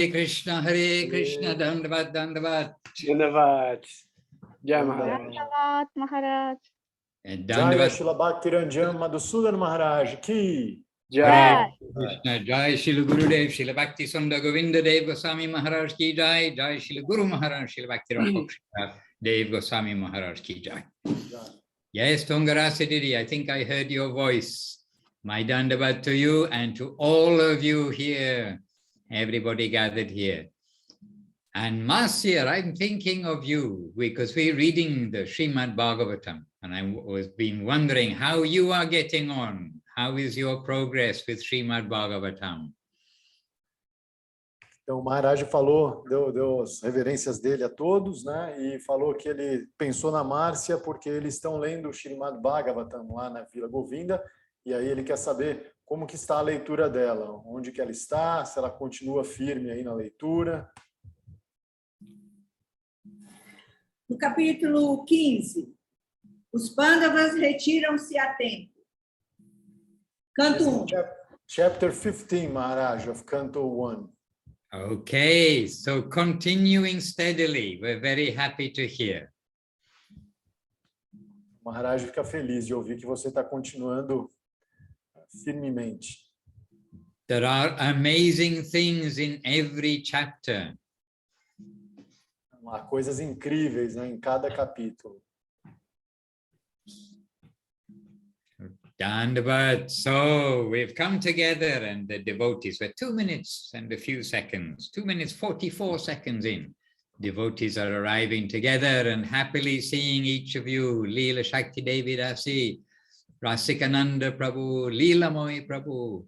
Krishna, Dandavat, Dandavat. Dandavat. Jai Maharaj. Dandavat Maharaj. And Jai Dandavat. Srila Bhaktiranjan Madhusudan Maharaj ki. Jai. Krishna, Jai Srila Gurudev, Srila Bhakti Sunda Govinda Dev Goswami Maharaj ki Jai, Jai Srila Guru Maharaj, Srila Bhakti Rampakshita Dev Goswami Maharaj ki Jai. Yes, Tongarasa Didi, I think I heard your voice. My Dandavat to you and to all of you here, everybody gathered here. And Masya, I'm thinking of you because we're reading the Srimad Bhagavatam, and I was been wondering how you are getting on. How is your progress with Srimad Bhagavatam? Então, o Maharaj falou, deu as reverências dele a todos, né? E falou que ele pensou na Márcia porque eles estão lendo o Srimad Bhagavatam lá na Vila Govinda, e aí ele quer saber como que está a leitura dela, onde que ela está, se ela continua firme aí na leitura. No capítulo 15, os Pandavas retiram-se a tempo. Canto 1. Chapter 15, Maharaj, of Canto 1. Okay, so continuing steadily, we're very happy to hear. O Maharaj fica feliz de ouvir que você está continuando firmemente. There are amazing things in every chapter. Há coisas incríveis, né, em cada capítulo. Dandavat. So we've come together and the devotees were 2 minutes and a few seconds, 2 minutes, 44 seconds in. Devotees are arriving together and happily seeing each of you. Leela Shakti Devi Dasi, Rasikananda Prabhu, Leela Moy Prabhu,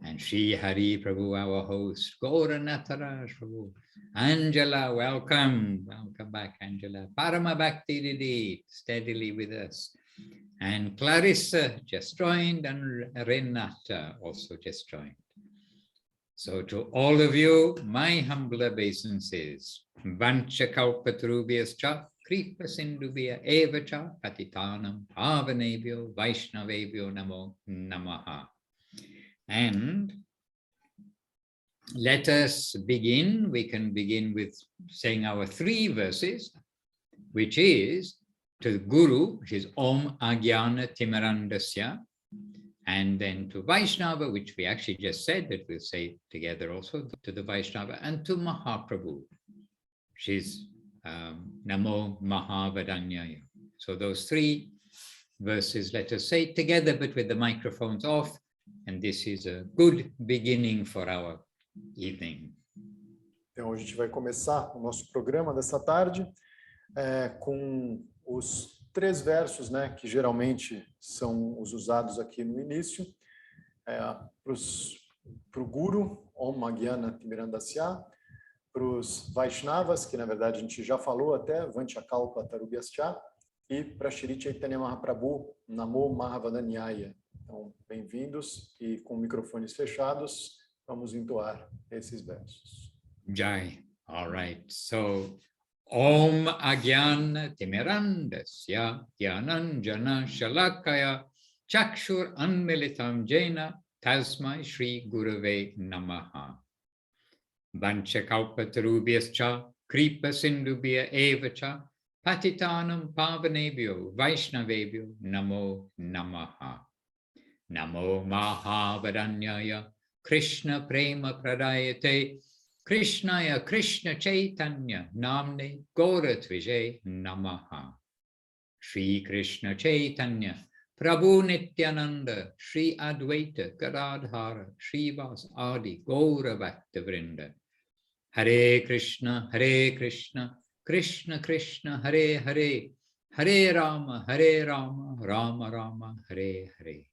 and Sri Hari Prabhu, our host, Gauranataraj Prabhu. Angela, welcome. Welcome back, Angela. Parama Bhakti Didi, steadily with us. And Clarissa just joined, and Renata also just joined. So to all of you, my humble obeisances. Vancha kalpatarubhyascha kripa sindubhya evacha patitanam pavanebhyo vaishnavebhyo namo namaha. And let us begin. We can begin with saying our 3 verses, which is to the Guru, which is Om Agyana Timirandasya, and then to Vaishnava, which we actually just said, but we'll say together also to the Vaishnava, and to Mahaprabhu, which is Namo Mahavadanyaya. So those 3 verses, let us say together, but with the microphones off, and this is a good beginning for our evening. Então a gente vai começar o nosso programa dessa tarde com os 3 versos, né, que geralmente são os usados aqui no início, para o Guru, Om Agyana Timirandasya, para os Vaishnavas, que na verdade a gente já falou até, Vanchakalpa Tarubhyascha, e para Shri Chaitanya Mahaprabhu, Namo Mahavadanyaya. Então, bem-vindos, e com microfones fechados, vamos entoar esses versos. Jai. All right. So, Om Agyana Timirandasya Dhyananjana Shalakaya Chakshur Anmilitam Jena Tasmai Shri Gurave Namaha. Vanchakalpatarubhyascha Kripa Sindubhya Evacha Patitanam Pavanebhyo Vaishnavebhyo Namo Namaha. Namo Mahavadanyaya Krishna Prema Pradayate Krishnaya Krishna Chaitanya Namne Gauratvijay Namaha. Shri Krishna Chaitanya Prabhu Nityananda Shri Advaita Gadadhara Shri Vas Adi Gaura Bhakta Vrinda. Hare Krishna Krishna Krishna Hare Hare Hare Rama Rama Rama Hare Hare.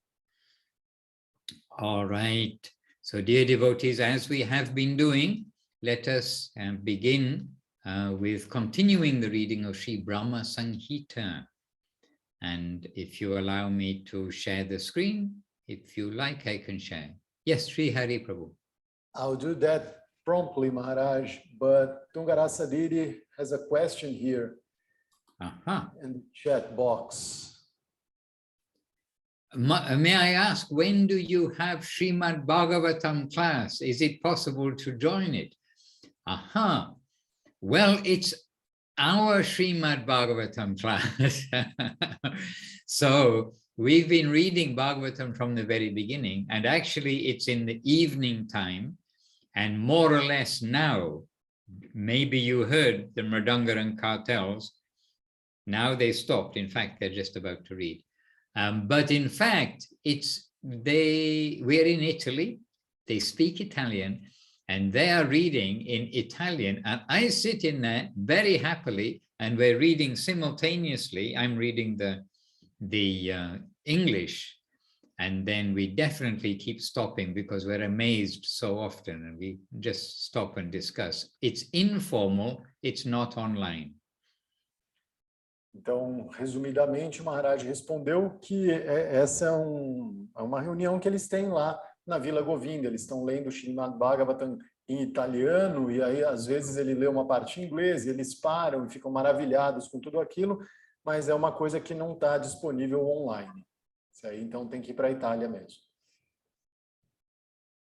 All right. So dear devotees, as we have been doing, let us begin with continuing the reading of Sri Brahma Samhita. And if you allow me to share the screen, if you like, I can share. Yes, Sri Hari Prabhu. I'll do that promptly, Maharaj, but Tungarasa Didi has a question here in the chat box. May I ask, when do you have Srimad Bhagavatam class? Is it possible to join it? Aha. Well, it's our Srimad Bhagavatam class. So we've been reading Bhagavatam from the very beginning, and actually it's in the evening time, and more or less now, maybe you heard the Mridanga and cartels. Now they stopped. In fact, they're just about to read. But in fact, we're in Italy, they speak Italian, and they are reading in Italian, and I sit in there very happily, and we're reading simultaneously. I'm reading the English, and then we definitely keep stopping because we're amazed so often, and we just stop and discuss. It's informal, it's not online. Então, resumidamente, o Maharaj respondeu que essa é uma reunião que eles têm lá na Vila Govinda. Eles estão lendo o Srimad Bhagavatam em italiano, e aí às vezes ele lê uma parte em inglês, e eles param e ficam maravilhados com tudo aquilo, mas é uma coisa que não está disponível online. Isso aí, então, tem que ir para a Itália mesmo.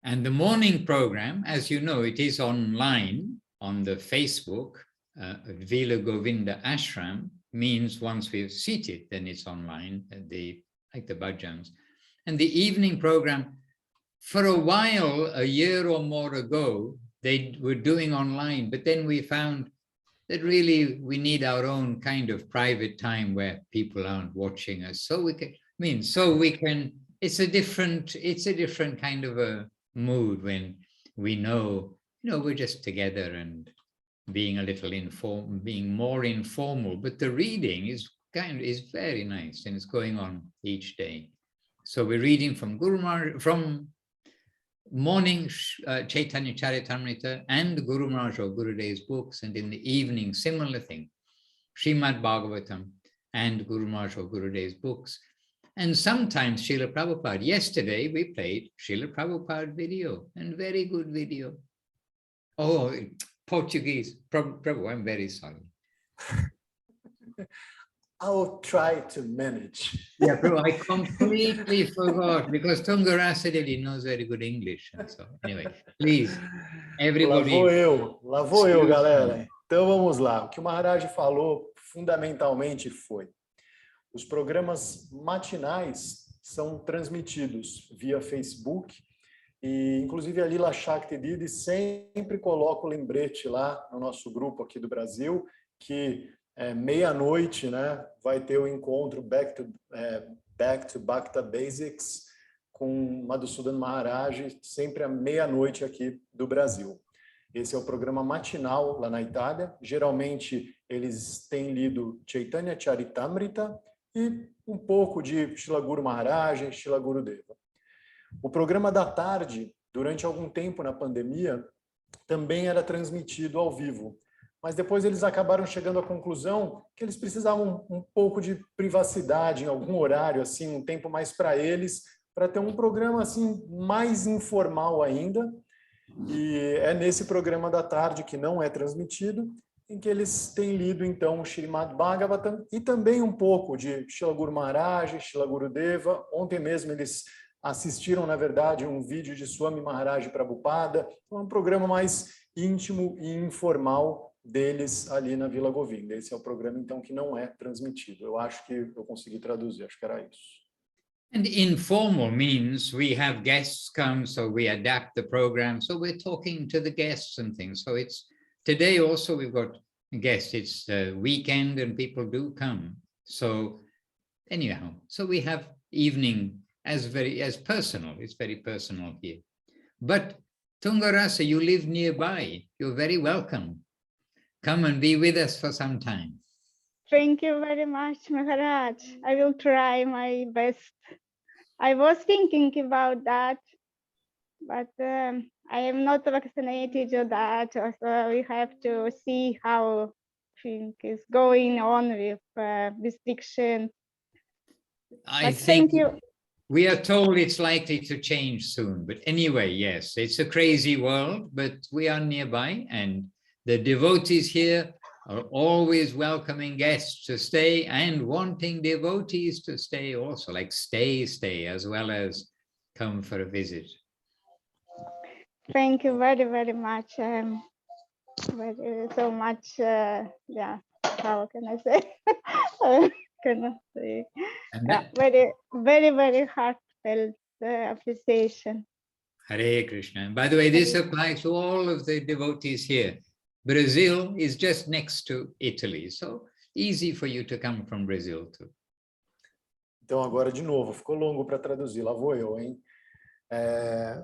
And the morning program, as you know, it is online on the Facebook, Vila Govinda Ashram, means once we're seated, then it's online, like the bhajans. And the evening program, for a while, a year or more ago, they were doing online, but then we found that really we need our own kind of private time where people aren't watching us. So it's a different kind of a mood when we know, we're just together and being a little being more informal, but the reading is very nice, and it's going on each day. So we're reading from from morning Chaitanya Charitamrita and Guru Maharaj or Gurudev's books, and in the evening similar thing, Srimad Bhagavatam and Guru Maharaj or Gurudev's books, and sometimes Srila Prabhupada. Yesterday we played Srila Prabhupada video, and very good video. Oh, Portuguese. Prabhu, I'm very sorry. I'll try to manage. Yeah, Prabhu, I completely forgot, because Tungarasa knows very good English. And so, anyway, please, everybody. Lá vou eu, galera. Então vamos lá. O que o Maharaj falou fundamentalmente foi: os programas matinais são transmitidos via Facebook. E, inclusive, a Lila Shakti Didi sempre coloca o lembrete lá no nosso grupo aqui do Brasil, que meia-noite, né, vai ter o encontro Back to Bhakta Basics com Madhusudan Maharaj, sempre à meia-noite aqui do Brasil. Esse é o programa matinal lá na Itália. Geralmente, eles têm lido Chaitanya Charitamrita e um pouco de Srila Guru Maharaj e Srila Gurudeva. O programa da tarde, durante algum tempo na pandemia, também era transmitido ao vivo. Mas depois eles acabaram chegando à conclusão que eles precisavam um pouco de privacidade em algum horário, assim, um tempo mais para eles, para ter um programa assim mais informal ainda. E é nesse programa da tarde, que não é transmitido, em que eles têm lido, então, o Srimad Bhagavatam e também um pouco de Srila Guru Maharaj, Srila Gurudeva. Ontem mesmo eles assistiram, na verdade, um vídeo de Swami Maharaj Prabhupada, um programa mais íntimo e informal deles ali na Vila Govinda. Esse é o programa, então, que não é transmitido. Eu acho que eu consegui traduzir, acho que era isso. And informal means we have guests come, so we adapt the program, so we're talking to the guests and things. So it's today also we've got guests. It's the weekend and people do come. So anyhow, so we have evening as personal. It's very personal here. But Tungarasa, you live nearby. You're very welcome. Come and be with us for some time. Thank you very much, Maharaj. I will try my best. I was thinking about that, but I am not vaccinated or that, so we have to see how things is going on with restriction. I think thank you. We are told it's likely to change soon, but anyway, yes, it's a crazy world, but we are nearby, and the devotees here are always welcoming guests to stay and wanting devotees to stay also, like stay, as well as come for a visit. Thank you very, very much. so much, yeah, how can I say? Cannot say. And Yeah, that, very heartfelt appreciation. Hare Krishna. And by the way, this applies to all of the devotees here. Brazil is just next to Italy, so easy for you to come from Brazil too. Então, agora, de novo, ficou longo para traduzir, lá vou eu, hein?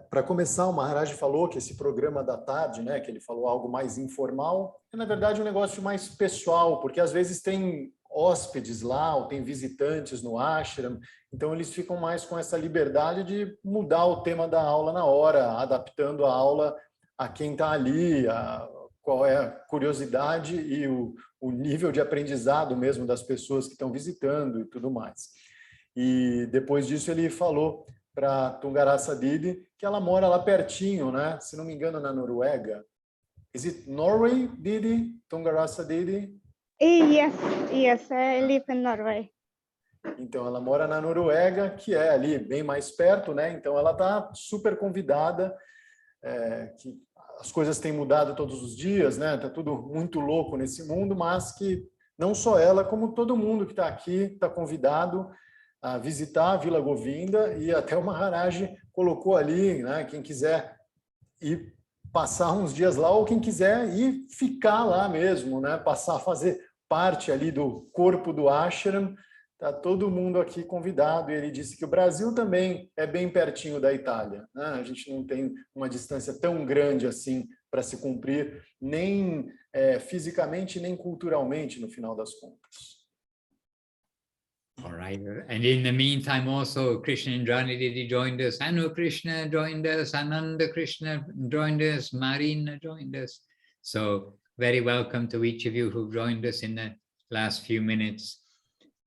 Para começar, o Maharaj falou que esse programa da tarde, né, que ele falou algo mais informal, é, na verdade, um negócio mais pessoal, porque às vezes tem hóspedes lá, ou tem visitantes no ashram, então eles ficam mais com essa liberdade de mudar o tema da aula na hora, adaptando a aula a quem está ali, qual é a curiosidade e o nível de aprendizado mesmo das pessoas que estão visitando e tudo mais. E depois disso ele falou para Tungarasa Didi, que ela mora lá pertinho, né? Se não me engano, na Noruega. Is it Norway, Didi? Tungarasa Didi? Yes, I live in Norway. Então, ela mora na Noruega, que é ali bem mais perto, né? Então, ela está super convidada, que as coisas têm mudado todos os dias, né? Está tudo muito louco nesse mundo, mas que não só ela, como todo mundo que está aqui, está convidado a visitar a Vila Govinda, e até o Maharaj colocou ali, né? Quem quiser ir passar uns dias lá, ou quem quiser ir ficar lá mesmo, né? Passar a fazer parte ali do corpo do ashram, tá todo mundo aqui convidado. E ele disse que o Brasil também é bem pertinho da Itália, né? A gente não tem uma distância tão grande assim para se cumprir, nem fisicamente, nem culturalmente, no final das contas. All right. And in the meantime, also Krishna Indrani Didi joined us, Anu Krishna joined us, Ananda Krishna joined us, Marina joined us. So very welcome to each of you who joined us in the last few minutes.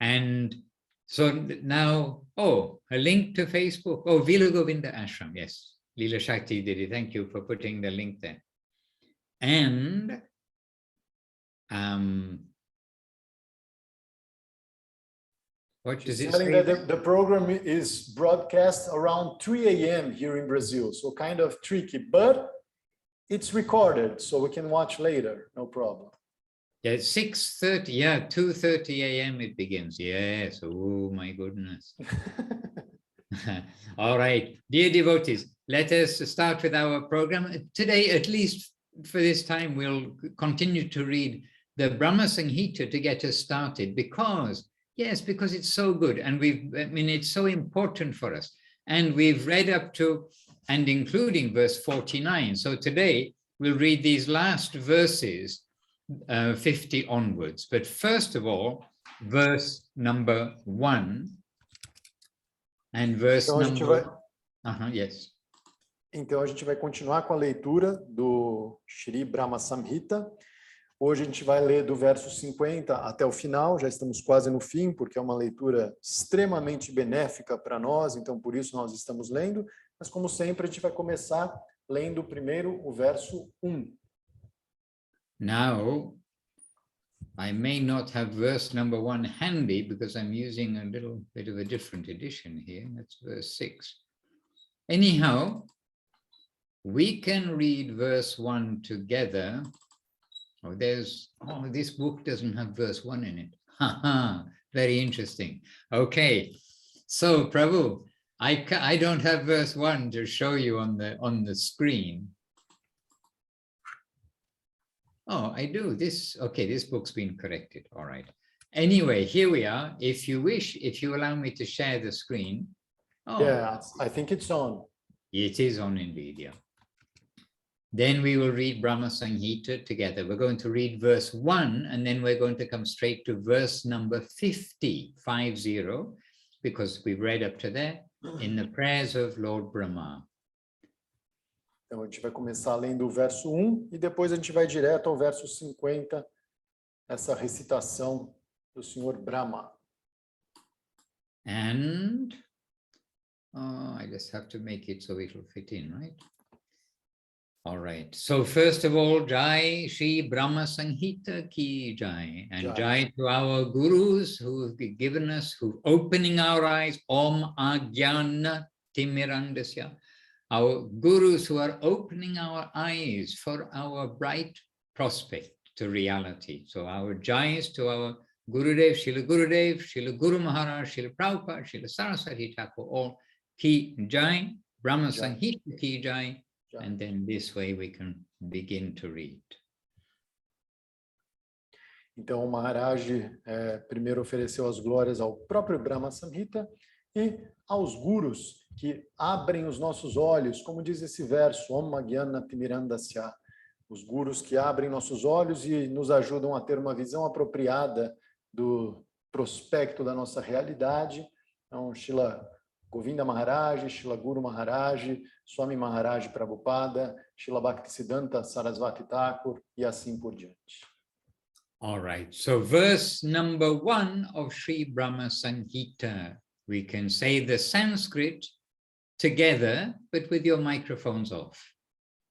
And so now, a link to Facebook. Oh, Vila Govinda Ashram, yes. Leela Shakti Didi, thank you for putting the link there. And what does it say? That the program is broadcast around 3 a.m. here in Brazil, so kind of tricky, but it's recorded, so we can watch later, no problem. Yeah, 6:30, yeah, 2:30 a.m. it begins. Yes, oh my goodness. All right, dear devotees, let us start with our program. Today, at least for this time, we'll continue to read the Brahma Samhita to get us started, because it's so good, and it's so important for us. And we've read up to and including verse 49. So today we'll read these last verses, 50 onwards. But first of all, verse number 1 and verse yes. Então a gente vai continuar com a leitura do Sri Brahma Samhita. Hoje a gente vai ler do verso 50 até o final, já estamos quase no fim, porque é uma leitura extremamente benéfica para nós, então por isso nós estamos lendo, mas como sempre a gente vai começar lendo primeiro o verso 1. Now, I may not have verse number 1 handy because I'm using a little bit of a different edition here, that's verse 6. Anyhow, we can read verse 1 together. This book doesn't have verse 1 in it. Very interesting. Okay, so Prabhu, I don't have verse 1 to show you on the screen. Oh, I do. This book's been corrected. All right. Anyway, here we are. If you wish, if you allow me to share the screen. Oh, yeah, I think it's on. It is on indeed, yeah. Then we will read Brahma Samhita together. We're going to read verse 1, and then we're going to come straight to verse number 50, because we've read up to there in the prayers of Lord Brahma. Então a gente vai começar lendo o verso 1 e depois a gente vai direto ao verso 50, essa recitação do Senhor Brahma. And I just have to make it so it'll fit in, right? All right. So first of all, Jai Sri Brahma Samhita ki Jai, and Jai to our gurus who have given us, who opening our eyes, Om Ajnana Timirandasya, our gurus who are opening our eyes for our bright prospect, to reality. So our jais to our Gurudev, Srila Guru Maharaj, Srila Prabhupada, Srila Saraswati Thakur, all ki jai, Brahma Samhita ki jai, and then this way we can begin to read. Então, o Maharaj primeiro ofereceu as glórias ao próprio Brahma Samhita e aos gurus que abrem os nossos olhos, como diz esse verso, Om Magyana Timirandasya, os gurus que abrem nossos olhos e nos ajudam a ter uma visão apropriada do prospecto da nossa realidade. Então, Srila Govinda Maharaj, Srila Guru Maharaj, Swami Maharaj Prabhupada, Srila Bhaktisiddhanta Sarasvati Thakur e assim por diante. All right, so verse number 1 of Sri Brahma Samhita. We can say the Sanskrit together, but with your microphones off.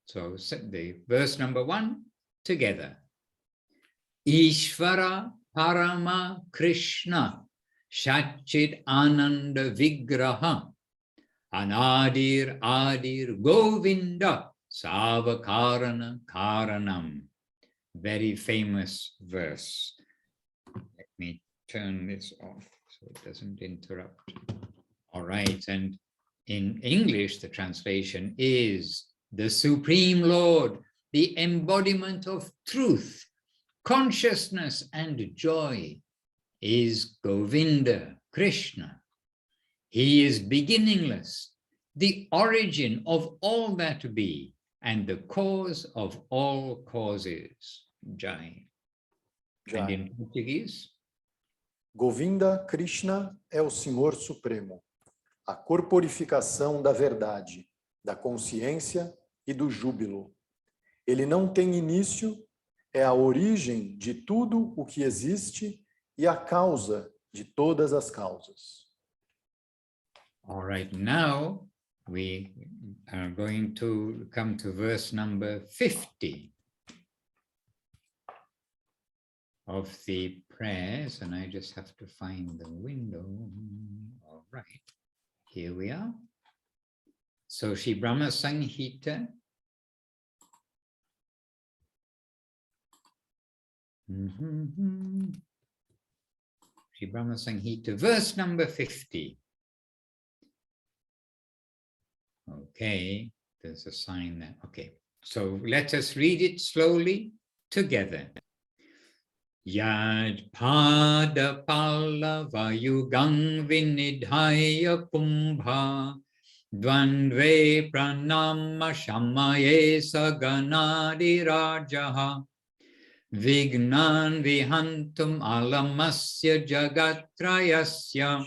So the verse number 1 together. Ishvara Parama Krishna Shachit Ananda Vigraha Anadir Adir Govinda Savakarana Karanam. Very famous verse. Let me turn this off so it doesn't interrupt. All right, and in English, the translation is the Supreme Lord, the embodiment of truth, consciousness, and joy is Govinda, Krishna. He is beginningless, the origin of all that be, and the cause of all causes. Jai. And in Portuguese? Govinda Krishna é o Senhor Supremo, a corporificação da verdade, da consciência e do júbilo. Ele não tem início, é a origem de tudo o que existe e a causa de todas as causas. All right, now we are going to come to verse number 50 of the prayers, and I just have to find the window. All right, here we are. So Sri Brahma Samhita. Sri Brahma Samhita, verse number 50. Okay, there's a sign there. Okay, so let us read it slowly together. Yad pada pallava yugang vinidhaya kumbha dvandve pranama shamaye saganadi rajaha vignan vihantum alamasya jagatrayasya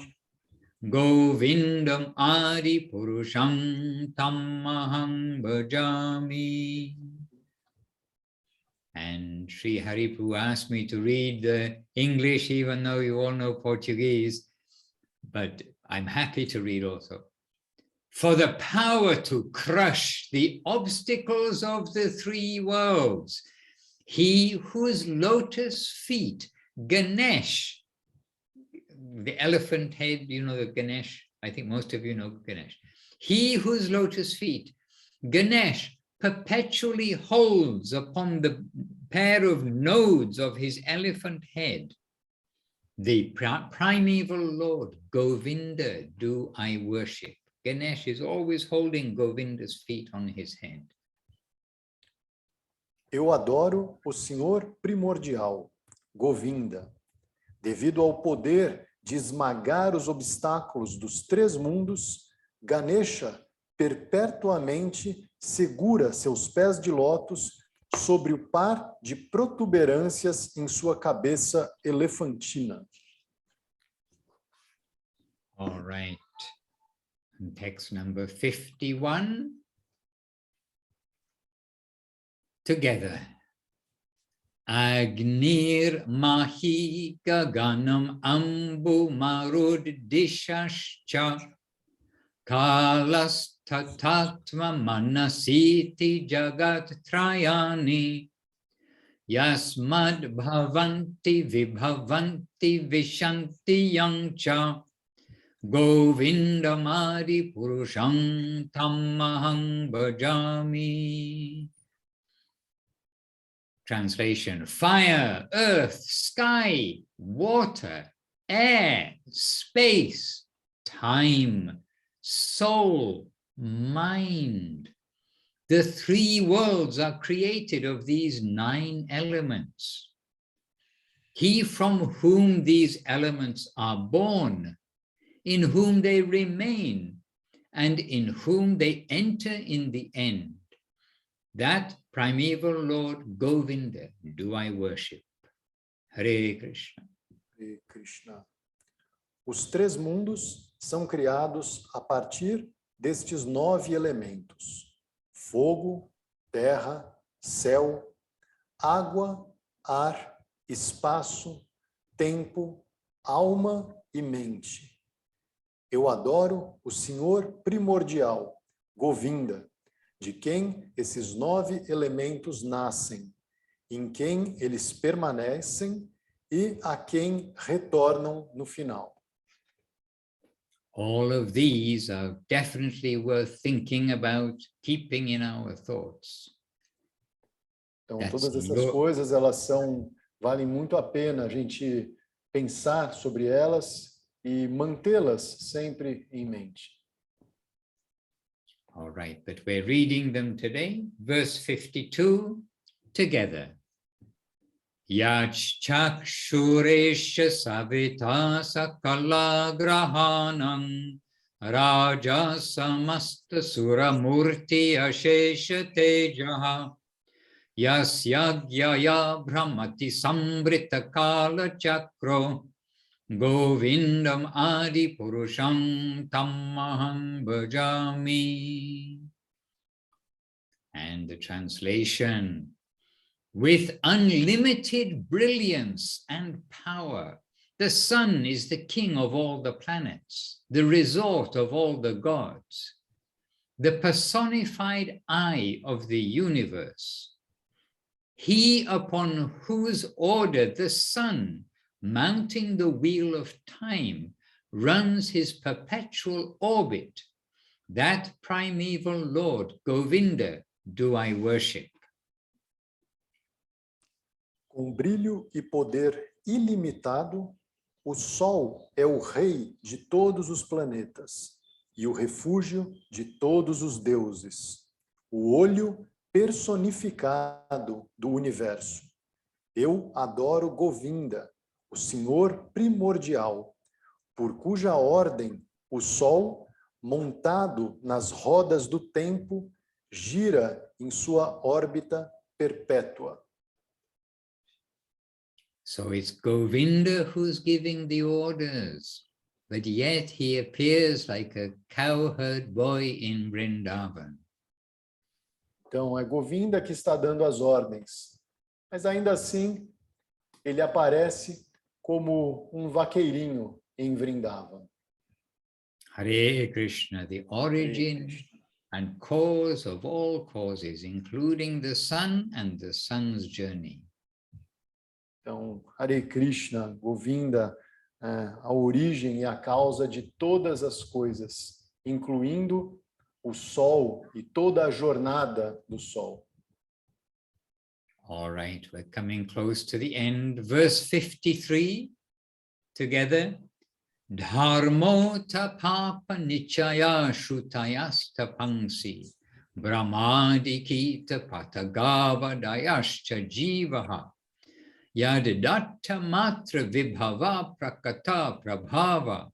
Govindam Adi Purusham Tammaham Bhajami. And Sri Haripu asked me to read the English, even though you all know Portuguese, but I'm happy to read also. For the power to crush the obstacles of the three worlds, he whose lotus feet, Ganesh, the elephant head, you know the Ganesh, I think most of you know Ganesh. He whose lotus feet, Ganesh, perpetually holds upon the pair of nodes of his elephant head, the primeval Lord, Govinda, do I worship. Ganesh is always holding Govinda's feet on his head. Eu adoro o Senhor primordial, Govinda, devido ao poder de esmagar os obstáculos dos três mundos. Ganesha perpetuamente segura seus pés de lótus sobre o par de protuberâncias em sua cabeça elefantina. All right. And text number 51. Together. Agnir mahi gaganam ambu marud dishascha kalas tatatma manasiti jagat trayani yasmad bhavanti vibhavanti vishanti yangcha govindamadi purusham tammaham bhajami. Translation: fire, earth, sky, water, air, space, time, soul, mind. The three worlds are created of these 9 elements. He from whom these elements are born, in whom they remain, and in whom they enter in the end, that primeval Lord Govinda do I worship. Hare Krishna. Hare Krishna. Os 3 mundos são criados a partir destes 9 elementos: fogo, terra, céu, água, ar, espaço, tempo, alma e mente. Eu adoro o Senhor primordial, Govinda, de quem esses 9 elementos nascem, em quem eles permanecem e a quem retornam no final. All of these are definitely worth thinking about, keeping in our thoughts. Então, That's todas essas your- coisas, valem muito a pena a gente pensar sobre elas e mantê-las sempre em mente. All right, but we're reading them today. Verse 52, together. Yachchak shuresha savita sakala grahanam raja samasta suramurti ashesha tejaha yasyagyaya brahmati sambrita kala chakro Govindam Adi Purusham Tammaham Bhajami. And the translation: with unlimited brilliance and power, the sun is the king of all the planets, the resort of all the gods, the personified eye of the universe. He upon whose order the sun, mounting the wheel of time, runs his perpetual orbit, that primeval Lord Govinda do I worship. Com brilho e poder ilimitado, o Sol é o rei de todos os planetas e o refúgio de todos os deuses, o olho personificado do universo. Eu adoro Govinda, o Senhor primordial, por cuja ordem o Sol, montado nas rodas do tempo, gira em sua órbita perpétua. So it's Govinda who's giving the orders, but yet he appears like a cowherd boy in Vrindavan. Então, é Govinda que está dando as ordens, mas ainda assim, ele aparece como um vaqueirinho em Vrindavan. Hare Krishna, the origin and cause of all causes, including the sun and the sun's journey. Então, Hare Krishna, Govinda, a origem e a causa de todas as coisas, incluindo o Sol e toda a jornada do Sol. All right, we're coming close to the end. Verse 53, together. Dharmo tapapa nichaya shrutayasta pangsi brahmadikita patagava dayascha jivaha yadadatta matra vibhava prakata prabhava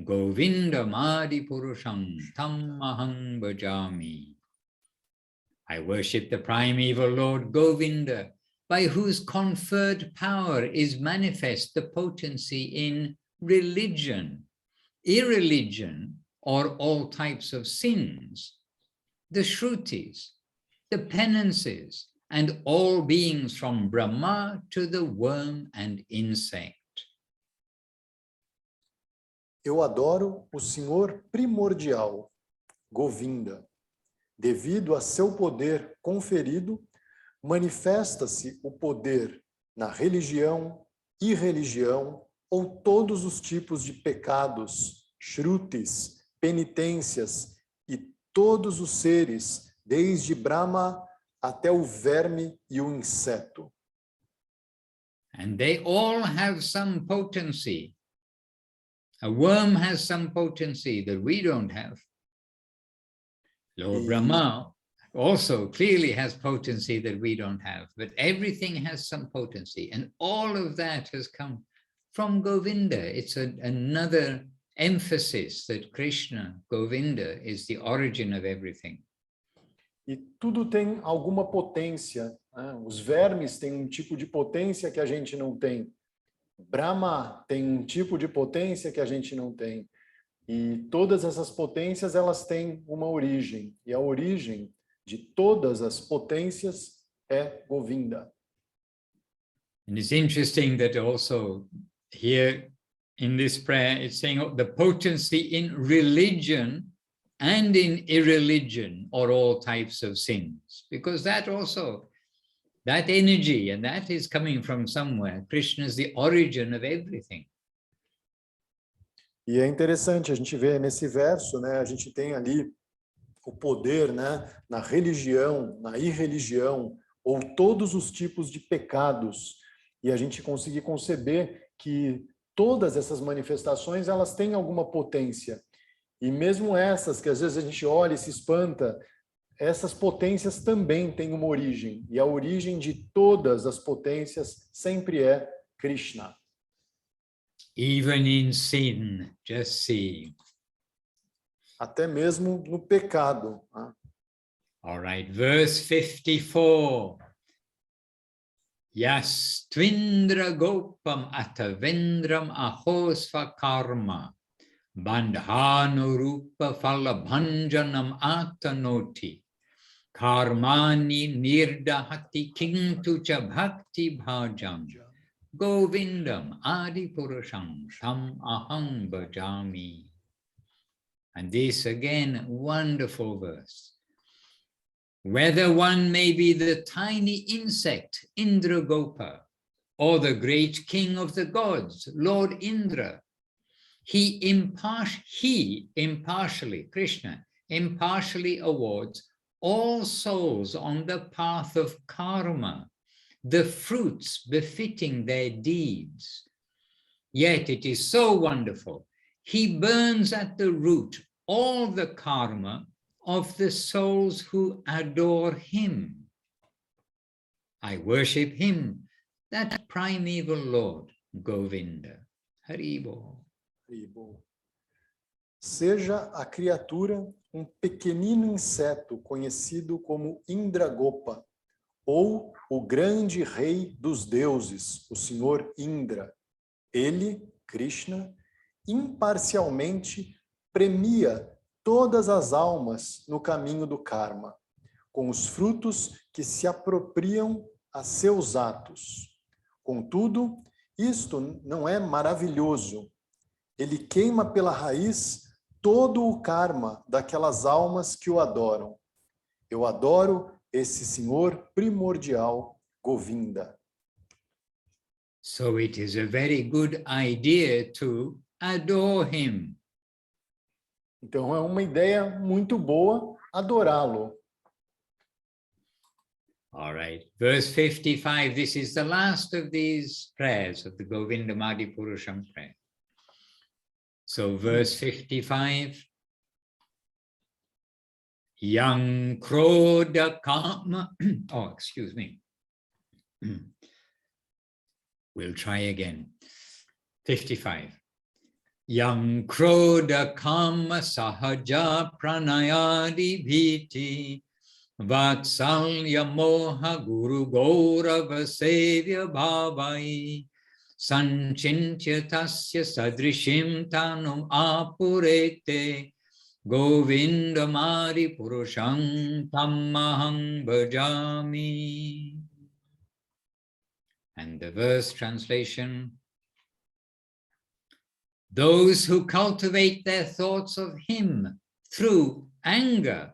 Govinda Madi Purusham Tammaham Bhajami. I worship the primeval Lord Govinda, by whose conferred power is manifest the potency in religion, irreligion, or all types of sins, the shrutis, the penances, and all beings from Brahma to the worm and insect. Eu adoro o Senhor primordial, Govinda. Devido a seu poder conferido, manifesta-se o poder na religião, irreligião ou todos os tipos de pecados, shrutis, penitências e todos os seres, desde Brahma até o verme e o inseto. And they all have some potency. A worm has some potency that we don't have. Lord Brahma also clearly has potency that we don't have, but everything has some potency, and all of that has come from Govinda. It's another emphasis that Krishna, Govinda, is the origin of everything. E tudo tem alguma potência, né? Os vermes têm um tipo de potência que a gente não tem. Brahma tem um tipo de potência que a gente não tem. E todas essas potências, elas têm uma origem. E a origem de todas as potências é Govinda. And it's interesting that also here in this prayer, it's saying the potency in religion and in irreligion or all types of sins, because that also, that energy, and that is coming from somewhere. Krishna is the origin of everything. E é interessante, a gente vê nesse verso, né, a gente tem ali o poder, né, na religião, na irreligião, ou todos os tipos de pecados, e a gente conseguir conceber que todas essas manifestações, elas têm alguma potência. E mesmo essas, que às vezes a gente olha e se espanta, essas potências também têm uma origem. E a origem de todas as potências sempre é Krishna. Even in sin, just see. Até mesmo no pecado. Né? All right, verse 54. Yas tvindra gopam atavendram ahosva karma. Bandhanurupa falabhanjanam atanoti. Karmani nirdahati kintu cha bhakti bhajam. Govindam adi purusham tam aham bhajami. And this again, wonderful verse. Whether one may be the tiny insect, Indragopa, or the great king of the gods, Lord Indra, he impartially, Krishna, impartially awards all souls on the path of karma, the fruits befitting their deeds. Yet it is so wonderful. He burns at the root all the karma of the souls who adore him. I worship him, that primeval Lord, Govinda. Haribo. Seja a criatura um pequenino inseto conhecido como Indragopa, ou o grande rei dos deuses, o senhor Indra. Ele, Krishna, imparcialmente premia todas as almas no caminho do karma, com os frutos que se apropriam a seus atos. Contudo, isto não é maravilhoso. Ele queima pela raiz todo o karma daquelas almas que o adoram. Eu adoro esse senhor primordial, Govinda. So it is a very good idea to adore him. Então é uma ideia muito boa adorá-lo. All right, verse 55, this is the last of these prayers of the Govinda Madi Purusham prayer. So verse 55, Yang Krodha Kama, oh, excuse me. We'll try again. 55. Yang Krodha Kama Sahaja Pranayadi Bhiti Vatsalya Moha Guru Gaurava Sevya Bhavai Sanchintya Tasya Sadrishim Tanum Apurete Govinda Mari Purusham Tammaham Bhajami. And the verse translation, those who cultivate their thoughts of him through anger,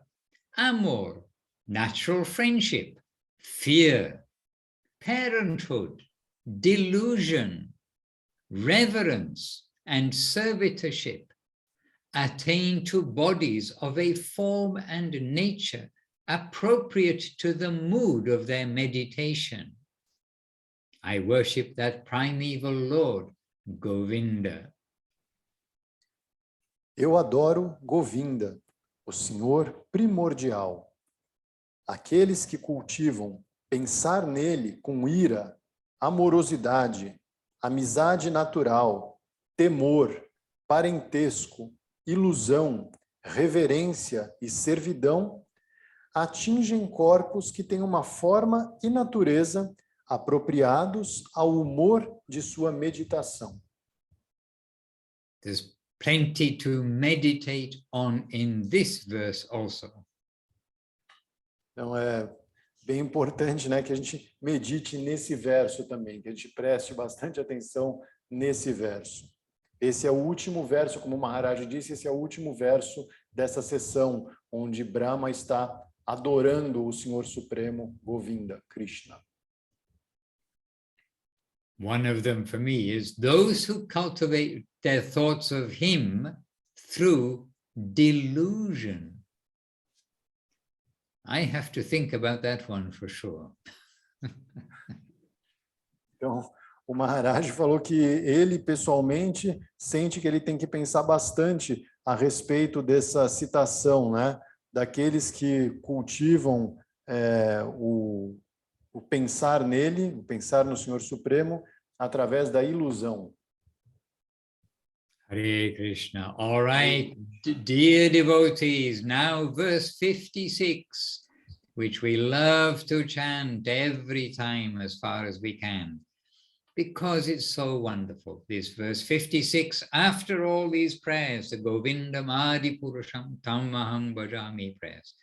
amor, natural friendship, fear, parenthood, delusion, reverence, and servitorship, attain to bodies of a form and nature appropriate to the mood of their meditation. I worship that primeval Lord, Govinda. Eu adoro Govinda, o Senhor primordial. Aqueles que cultivam pensar nele com ira, amorosidade, amizade natural, temor, parentesco, ilusão, reverência e servidão, atingem corpos que têm uma forma e natureza apropriados ao humor de sua meditação. There's plenty to meditate on in this verse also. Então é bem importante, né, que a gente medite nesse verso também, que a gente preste bastante atenção nesse verso. Esse é o último verso, como o Maharaj disse, esse é o último verso dessa sessão, onde Brahma está adorando o Senhor Supremo, Govinda, Krishna. One of them for me is those who cultivate their thoughts of him through delusion. I have to think about that one for sure. Então, o Maharaj falou que ele, pessoalmente, sente que ele tem que pensar bastante a respeito dessa citação, né? Daqueles que cultivam o pensar nele, o pensar no Senhor Supremo, através da ilusão. Hare Krishna. All right, dear devotees, now verse 56, which we love to chant every time as far as we can, because it's so wonderful. This verse 56, after all these prayers, the Govinda Adi Purusham Tammaham Bhajami prayers,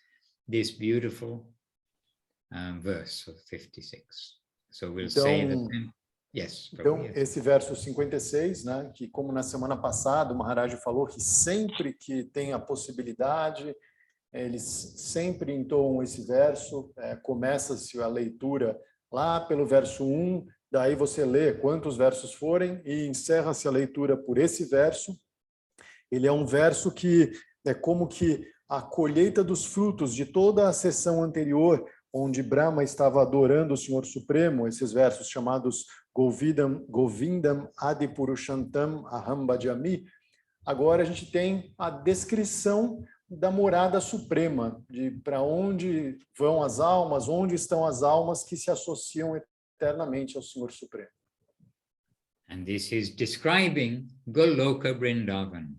this beautiful verse of 56. So we'll say that. Yes. Então, esse verso 56, né, que como na semana passada o Maharaj falou que sempre que tem a possibilidade, eles sempre entoam esse verso, começa-se a leitura lá pelo verso 1, daí você lê quantos versos forem e encerra-se a leitura por esse verso. Ele é um verso que é como que a colheita dos frutos de toda a sessão anterior, onde Brahma estava adorando o Senhor Supremo, esses versos chamados Govindam Adi Purushantam Aham Bhajami. Agora a gente tem a descrição da morada suprema, de para onde vão as almas, onde estão as almas que se associam eternamente ao Senhor Supremo. And this is describing Goloka Vrindavan.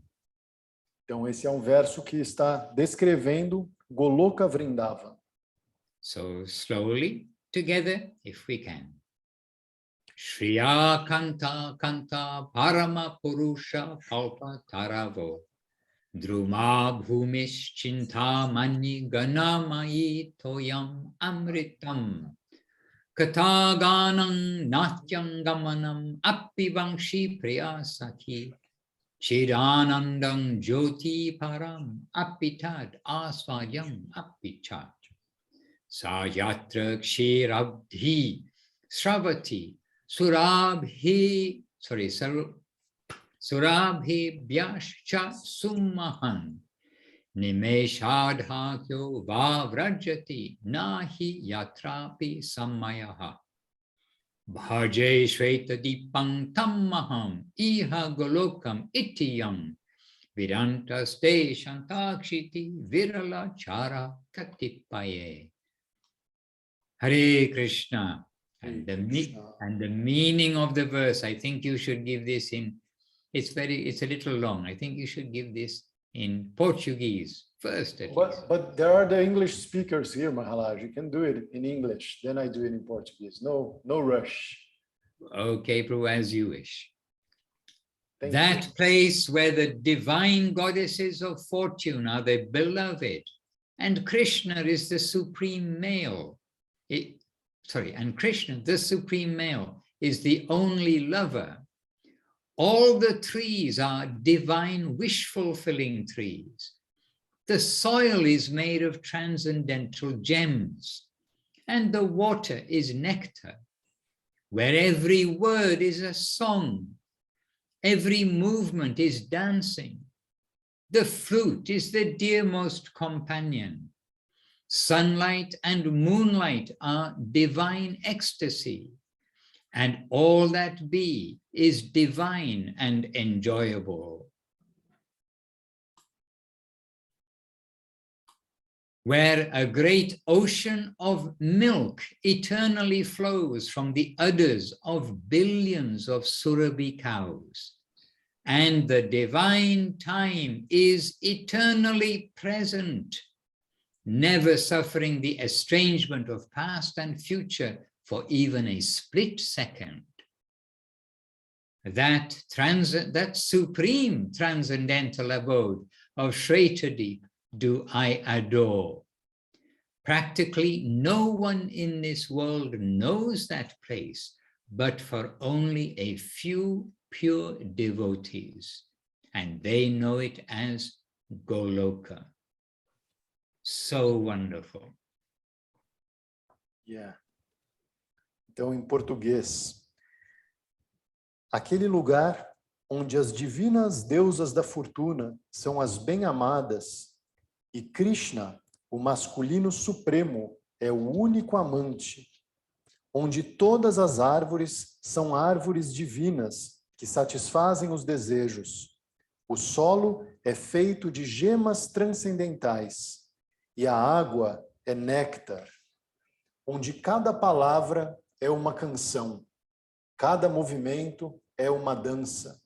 Então esse é um verso que está descrevendo Goloka Vrindavan. So slowly, together, if we can. Shriya Kanta Kanta Parama Purusha Kalpa Taravo Druma Bhumish Chinta Mani Ganamayi Toyam Amritam Kataganam Natyam Gamanam Appivangshi Priyasaki Chidanandam Jyoti Param Appitad Asvayam Appichat Sayatra Kshirabdhi Sravati Surabhi Vyascha Summahan Nimeshadhakyo Vavrajati Nahi Yatrapi Sammayaha Bhaje Shveta Dipang Tammaham Iha Golokam Itiyam Vidantaste Shantakshiti Virala Chara Katipaye. Hare Krishna. And the meaning of the verse, I think you should give this in, it's a little long. I think you should give this in Portuguese first. But there are the English speakers here, Maharaj. You can do it in English, then I do it in Portuguese. No rush. Okay, Prabhu, as you wish. Thank you. Place where the divine goddesses of fortune are the beloved, and Krishna is the supreme male. And Krishna, the supreme male, is the only lover. All the trees are divine wish-fulfilling trees. The soil is made of transcendental gems, and the water is nectar, where every word is a song, every movement is dancing. The fruit is the dearmost companion. Sunlight and moonlight are divine ecstasy, and all that be is divine and enjoyable. Where a great ocean of milk eternally flows from the udders of billions of Surabhi cows, and the divine time is eternally present, never suffering the estrangement of past and future for even a split second. That supreme transcendental abode of Shretadip do I adore. Practically no one in this world knows that place, but for only a few pure devotees, and they know it as Goloka. So wonderful. Yeah. Então, em português, aquele lugar onde as divinas deusas da fortuna são as bem-amadas e Krishna, o masculino supremo, é o único amante, onde todas as árvores são árvores divinas que satisfazem os desejos. O solo é feito de gemas transcendentais e a água é néctar, onde cada palavra é uma canção, cada movimento é uma dança.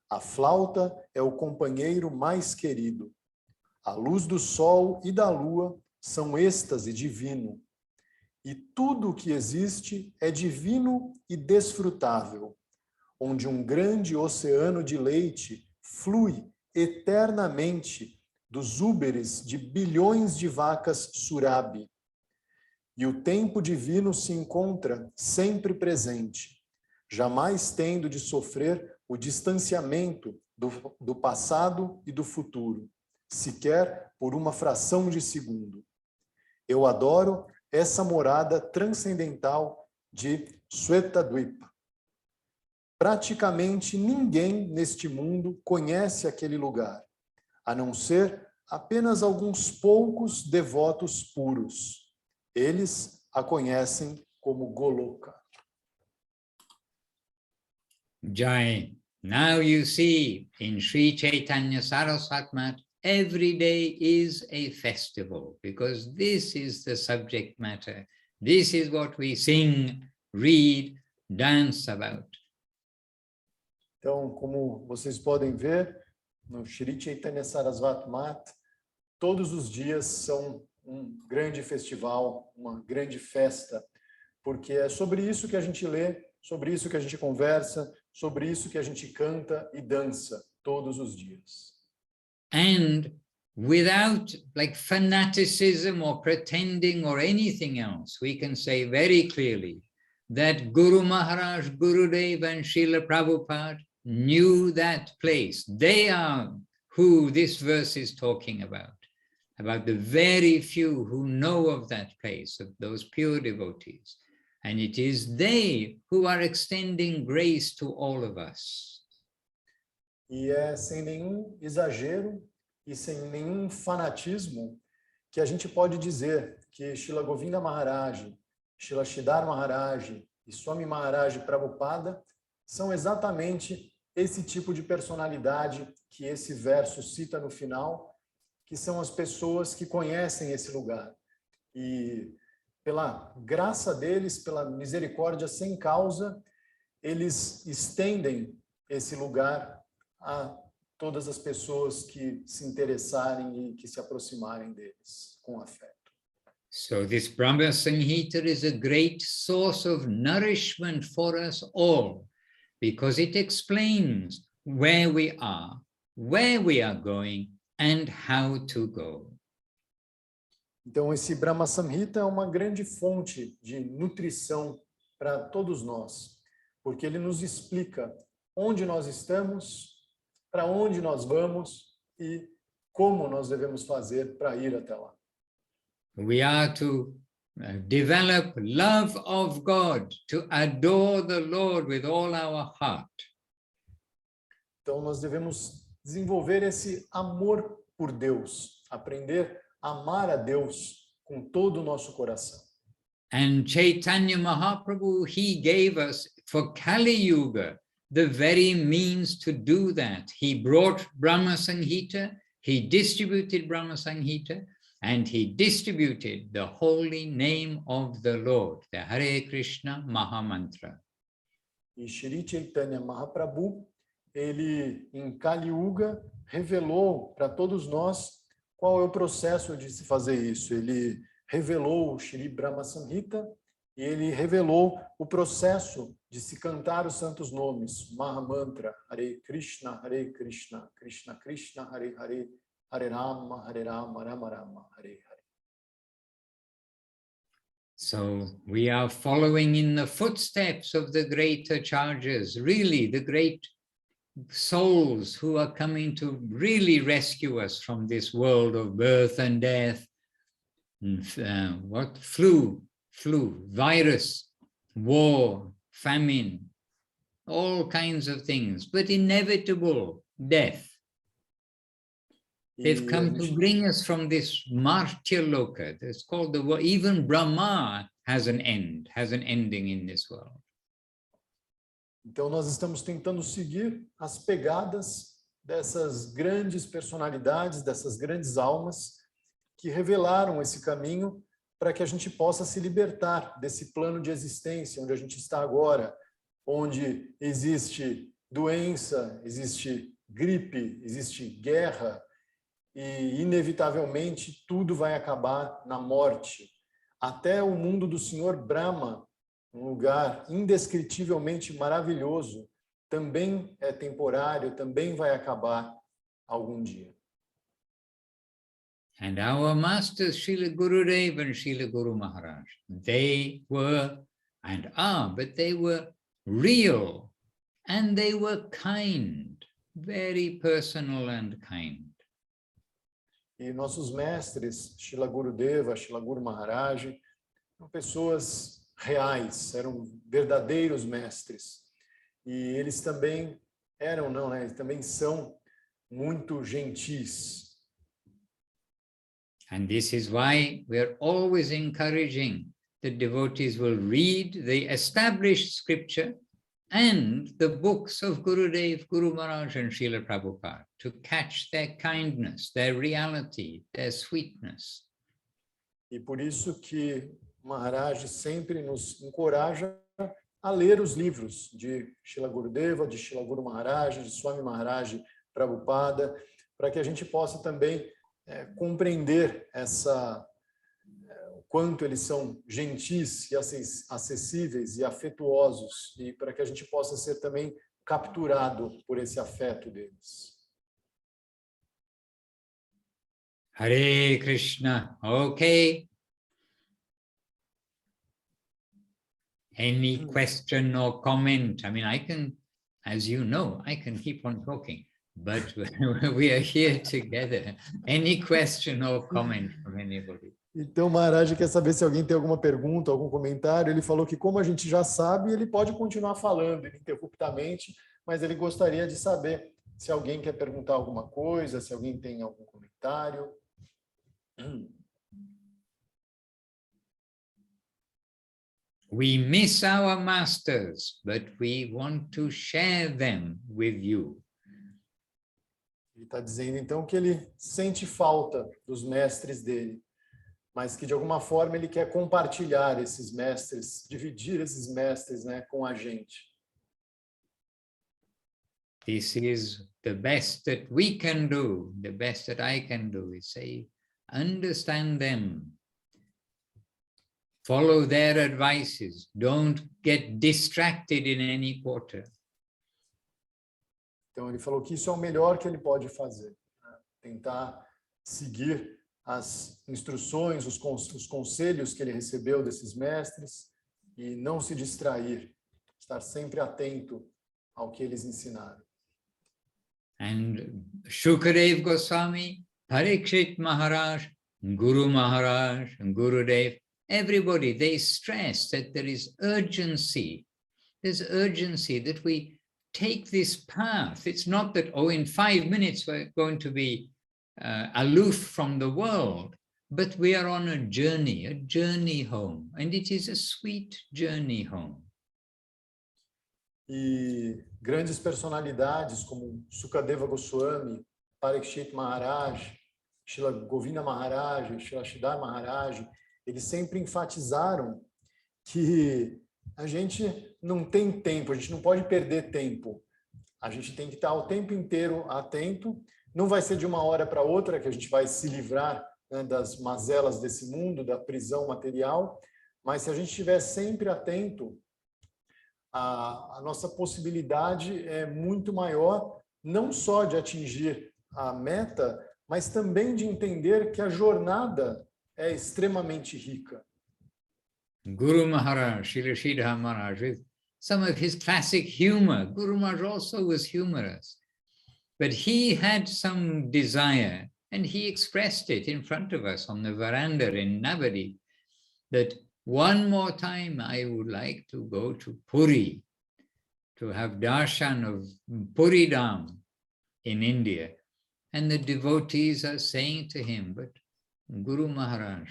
A flauta é o companheiro mais querido. A luz do sol e da lua são êxtase divino. E tudo o que existe é divino e desfrutável, onde um grande oceano de leite flui eternamente dos úberes de bilhões de vacas Surabhi. E o tempo divino se encontra sempre presente, jamais tendo de sofrer o distanciamento do passado e do futuro, sequer por uma fração de segundo. Eu adoro essa morada transcendental de Shvetadvipa. Praticamente ninguém neste mundo conhece aquele lugar, a não ser apenas alguns poucos devotos puros. Eles a conhecem como Goloka. Jai. Now you see, in Sri Chaitanya Saraswat Math, every day is a festival, because this is the subject matter. This is what we sing, read, dance about. Então, como vocês podem ver, no Sri Chaitanya Saraswat Math, todos os dias são um grande festival, uma grande festa, porque é sobre isso que a gente lê, sobre isso que a gente conversa, sobre isso que a gente canta e dança todos os dias. And without like fanaticism or pretending or anything else, we can say very clearly that Guru Maharaj, Gurudev and Srila Prabhupada knew that place. They are who this verse is talking about the very few who know of that place, of those pure devotees. And it is they who are extending grace to all of us. E é sem nenhum exagero e sem nenhum fanatismo que a gente pode dizer que Srila Govinda Maharaj, Srila Sridhar Maharaj e Swami Maharaj Prabhupada são exatamente esse tipo de personalidade que esse verso cita no final, que são as pessoas que conhecem esse lugar. E pela graça deles, pela misericórdia sem causa, eles estendem esse lugar a todas as pessoas que se interessarem e que se aproximarem deles com afeto. So this Brahma Samhita is a great source of nourishment for us all, because it explains where we are going, and how to go. Então, esse Brahma Samhita é uma grande fonte de nutrição para todos nós, porque ele nos explica onde nós estamos, para onde nós vamos e como nós devemos fazer para ir até lá. We are to develop love of God, to adore the Lord with all our heart. Então, nós devemos desenvolver esse amor por Deus, aprender a amar a Deus com todo o nosso coração. And Chaitanya Mahaprabhu, he gave us, for Kali Yuga, the very means to do that. He brought Brahma Samhita, he distributed Brahma Samhita, and he distributed the holy name of the Lord, the Hare Krishna Mahamantra. E Shri Chaitanya Mahaprabhu, ele em Kali Yuga revelou para todos nós qual é o processo de se fazer isso. Ele revelou o Sri Brahma Samhita e ele revelou o processo de se cantar os santos nomes, Mahamantra, Hare Krishna, Krishna Krishna, Hare Hare, Hare Rama, Rama Rama, Hare Hare. So we are following in the footsteps of the great acharyas, really the great souls who are coming to really rescue us from this world of birth and death, flu, virus, war, famine, all kinds of things, but inevitable death. They've come to bring us from this martyr-loka. It's called the world. Even Brahma has an end, has an ending in this world. Então nós estamos tentando seguir as pegadas dessas grandes personalidades, dessas grandes almas que revelaram esse caminho para que a gente possa se libertar desse plano de existência onde a gente está agora, onde existe doença, existe gripe, existe guerra e inevitavelmente tudo vai acabar na morte. Até o mundo do Senhor Brahma, um lugar indescritivelmente maravilhoso, também é temporário, também vai acabar algum dia. And our masters, Srila Gurudev and Srila Guru Maharaj, they were and are, but they were real and they were kind, very personal and kind. E nossos mestres, Srila Gurudeva, Srila Guru Maharaj, são pessoas reais, eram verdadeiros mestres. E eles também eram, não, né? Eles também são muito gentis. And this is why we are always encouraging the devotees will read the established scripture and the books of Gurudev, Guru Maharaj and Srila Prabhupada to catch their kindness, their reality, their sweetness. E por isso que Maharaj sempre nos encoraja a ler os livros de Srila Gurudeva, de Srila Guru Maharaj, de Swami Maharaj Prabhupada, para que a gente possa também compreender o quanto eles são gentis e acessíveis e afetuosos, e para que a gente possa ser também capturado por esse afeto deles. Hare Krishna. Okay. Any question or comment? I mean, I can, as you know, I can keep on talking, but we are here together. Any question or comment from anybody? Então, Maharaj quer saber se alguém tem alguma pergunta, algum comentário. Ele falou que, como a gente já sabe, ele pode continuar falando ininterruptamente, mas ele gostaria de saber se alguém quer perguntar alguma coisa, se alguém tem algum comentário. We miss our masters, but we want to share them with you. Ele está dizendo, então, que ele sente falta dos mestres dele, mas que, de alguma forma, ele quer compartilhar esses mestres, dividir esses mestres, né, com a gente. This is the best that we can do, the best that I can do is say, understand them, follow their advices, don't get distracted in any quarter. Então, ele falou que isso é o melhor que ele pode fazer, né? Tentar seguir as instruções, os conselhos que ele recebeu desses mestres e não se distrair, estar sempre atento ao que eles ensinaram. And Shukadev Goswami, Parikshit Maharaj, Guru Maharaj, and Gurudev, everybody, they stress that there is urgency. There's urgency that we take this path. It's not that, oh, in 5 minutes we're going to be aloof from the world, but we are on a journey home, and it is a sweet journey home. E grandes personalidades como Sukadeva Goswami, Parikshit Maharaj, Srila Govinda Maharaj, Srila Sridhar Maharaj, eles sempre enfatizaram que a gente não tem tempo, a gente não pode perder tempo. A gente tem que estar o tempo inteiro atento. Não vai ser de uma hora para outra que a gente vai se livrar, né, das mazelas desse mundo, da prisão material, mas se a gente estiver sempre atento, a nossa possibilidade é muito maior, não só de atingir a meta, mas também de entender que a jornada é extremamente rica. Guru Maharaj, Srila Sridhar Maharaj, with some of his classic humor. Guru Maharaj also was humorous, but he had some desire, and he expressed it in front of us on the veranda in Navadip, that one more time I would like to go to Puri, to have darshan of Puri Dham in India. And the devotees are saying to him, but Guru Maharaj,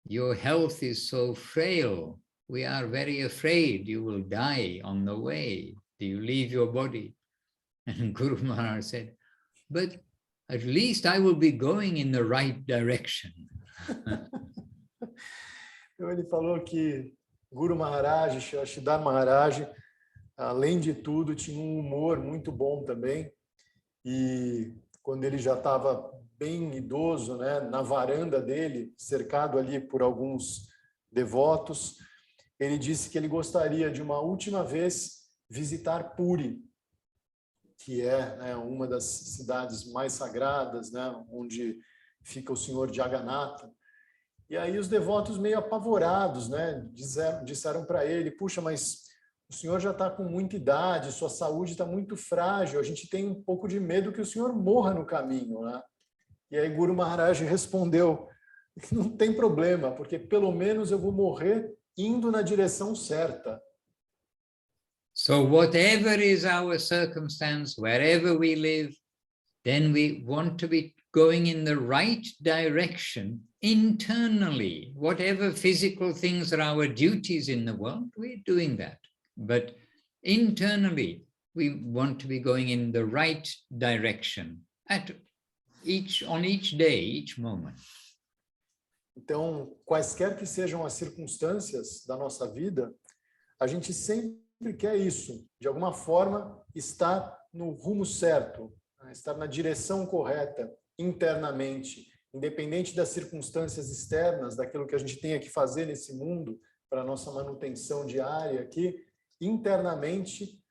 your health is so frail. We are very afraid you will die on the way. Do you leave your body? And Guru Maharaj said, but at least I will be going in the right direction. Então ele falou que Guru Maharaj, Sridhar Maharaj, além de tudo, tinha um humor muito bom também. E quando ele já estava bem idoso, né, na varanda dele, cercado ali por alguns devotos, ele disse que ele gostaria de uma última vez visitar Puri, que é, né, uma das cidades mais sagradas, né, onde fica o Senhor Jagannatha. E aí os devotos meio apavorados, né, disseram para ele, puxa, mas o senhor já está com muita idade, sua saúde está muito frágil, a gente tem um pouco de medo que o senhor morra no caminho, né? E aí Guru Maharaj respondeu, não tem problema, porque pelo menos eu vou morrer indo na direção certa. So whatever is our circumstance, wherever we live, then we want to be going in the right direction internally. Whatever physical things are our duties in the world, we're doing that. But internally, we want to be going in the right direction on each day, each moment. Então, quaisquer que sejam as circunstâncias da nossa vida, a gente sempre quer isso, de alguma forma, estar no rumo certo, estar na direção correta, internamente, independente das circunstâncias externas, daquilo que a gente tenha que fazer nesse mundo, para a nossa manutenção diária aqui, internamente,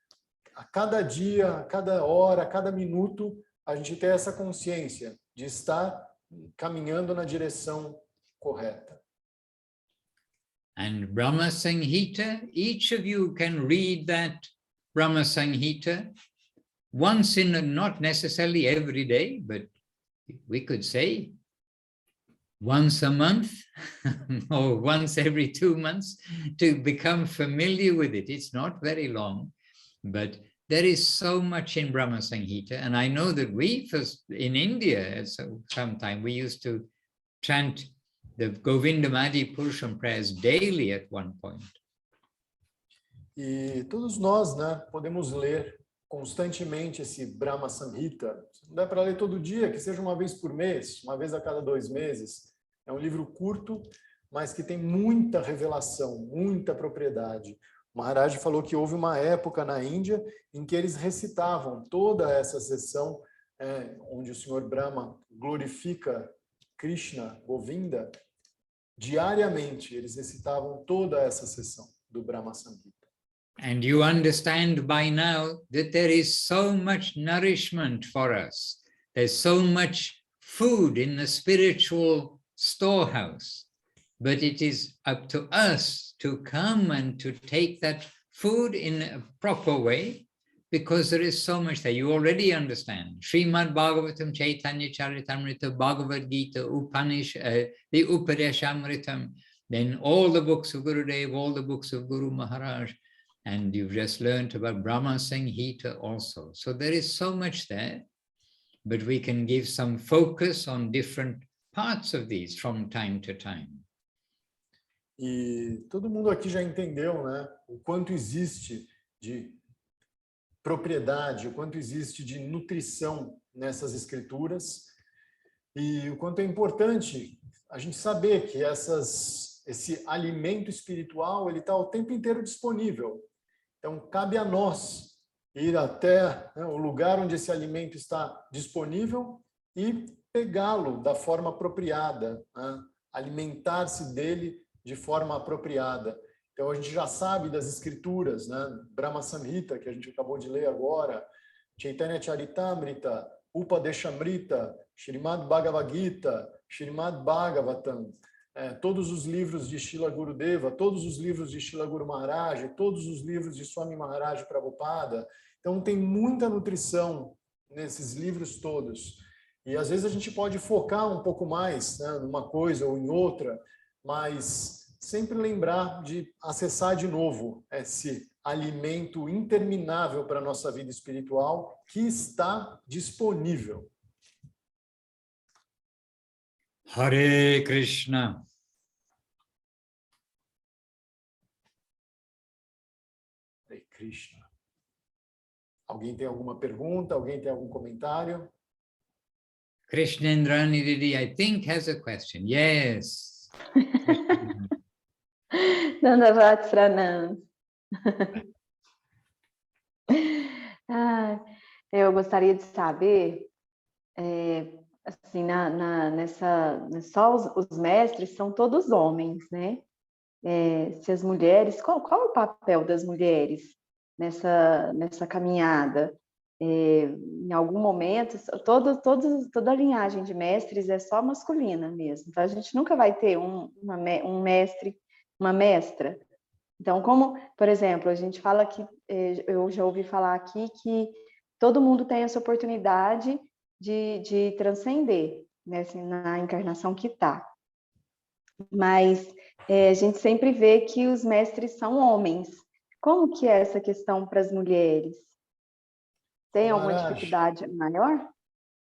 a cada dia, a cada hora, a cada minuto, a gente tem essa consciência de estar caminhando na direção correta. And Brahma Samhita, each of you can read that Brahma Samhita once not necessarily every day, but we could say once a month or once every 2 months to become familiar with it. It's not very long, but there is so much in Brahma Samhita. And I know that we in India, sometime we used to chant the Govinda Maharaj Purusham prayers daily at one point. E todos nós, né, podemos ler constantemente esse Brahma Samhita. Não dá para ler todo dia, que seja uma vez por mês, uma vez a cada 2 meses. É um livro curto, mas que tem muita revelação, muita propriedade. O Maharaj falou que houve uma época na Índia em que eles recitavam toda essa sessão, onde o Senhor Brahma glorifica Krishna, Govinda, diariamente. Eles recitavam toda essa sessão do Brahma Samhita. And you understand by now that there is so much nourishment for us. There's so much food in the spiritual storehouse, but it is up to us to come and to take that food in a proper way, because there is so much there. You already understand. Srimad Bhagavatam, Chaitanya Charitamrita, Bhagavad Gita, the Upadeshamritam, then all the books of Gurudev, all the books of Guru Maharaj, and you've just learned about Brahma Samhita also. So there is so much there, but we can give some focus on different parts of these from time to time. E todo mundo aqui já entendeu, né, o quanto existe de propriedade, o quanto existe de nutrição nessas escrituras e o quanto é importante a gente saber que esse alimento espiritual ele está o tempo inteiro disponível. Então cabe a nós ir até, né, o lugar onde esse alimento está disponível e pegá-lo da forma apropriada, né, alimentar-se dele de forma apropriada. Então a gente já sabe das escrituras, né? Brahma Samhita, que a gente acabou de ler agora, Chaitanya Charitamrita, Upadeshamrita, Srimad Bhagavad Gita, Srimad Bhagavatam, todos os livros de Srila Gurudeva, todos os livros de Srila Guru Maharaj, todos os livros de Swami Maharaj Prabhupada. Então tem muita nutrição nesses livros todos. E às vezes a gente pode focar um pouco mais, né, numa coisa ou em outra, mas sempre lembrar de acessar de novo esse alimento interminável para a nossa vida espiritual que está disponível. Hare Krishna. Hare Krishna. Alguém tem alguma pergunta? Alguém tem algum comentário? Krishnendrani Didi, I think, has a question. Yes. Dandavat Pranam. Eu gostaria de saber, assim, só os mestres são todos homens, né? Se as mulheres, qual é o papel das mulheres nessa caminhada? Em algum momento, toda a linhagem de mestres é só masculina mesmo. Então, a gente nunca vai ter um mestre, uma mestra. Então, como, por exemplo, a gente fala que, eu já ouvi falar aqui que todo mundo tem essa oportunidade de transcender, né, assim, na encarnação que está. Mas a gente sempre vê que os mestres são homens. Como que é essa questão para as mulheres? Tem alguma dificuldade maior?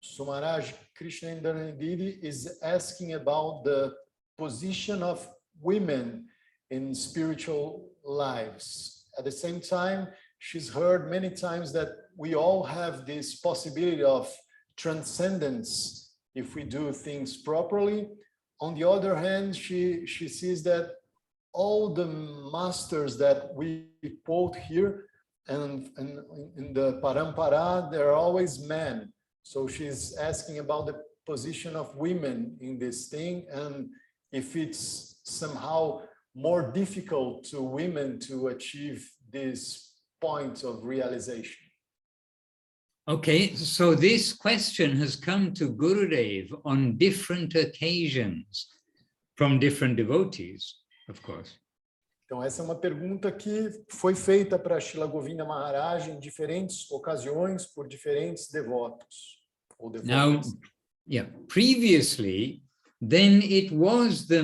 So Maharaj, Krishnendra Didi is asking about the position of women in spiritual lives. At the same time, she's heard many times that we all have this possibility of transcendence if we do things properly. On the other hand, she sees that all the masters that we quote here and in the Parampara, they're always men. So she's asking about the position of women in this thing and if it's somehow more difficult to women to achieve this point of realization. Okay, so this question has come to Gurudev on different occasions from different devotees, of course. Então essa é uma pergunta que foi feita para Srila Govinda Maharaj em diferentes ocasiões por diferentes devotos. Now, yeah, previously, then it was the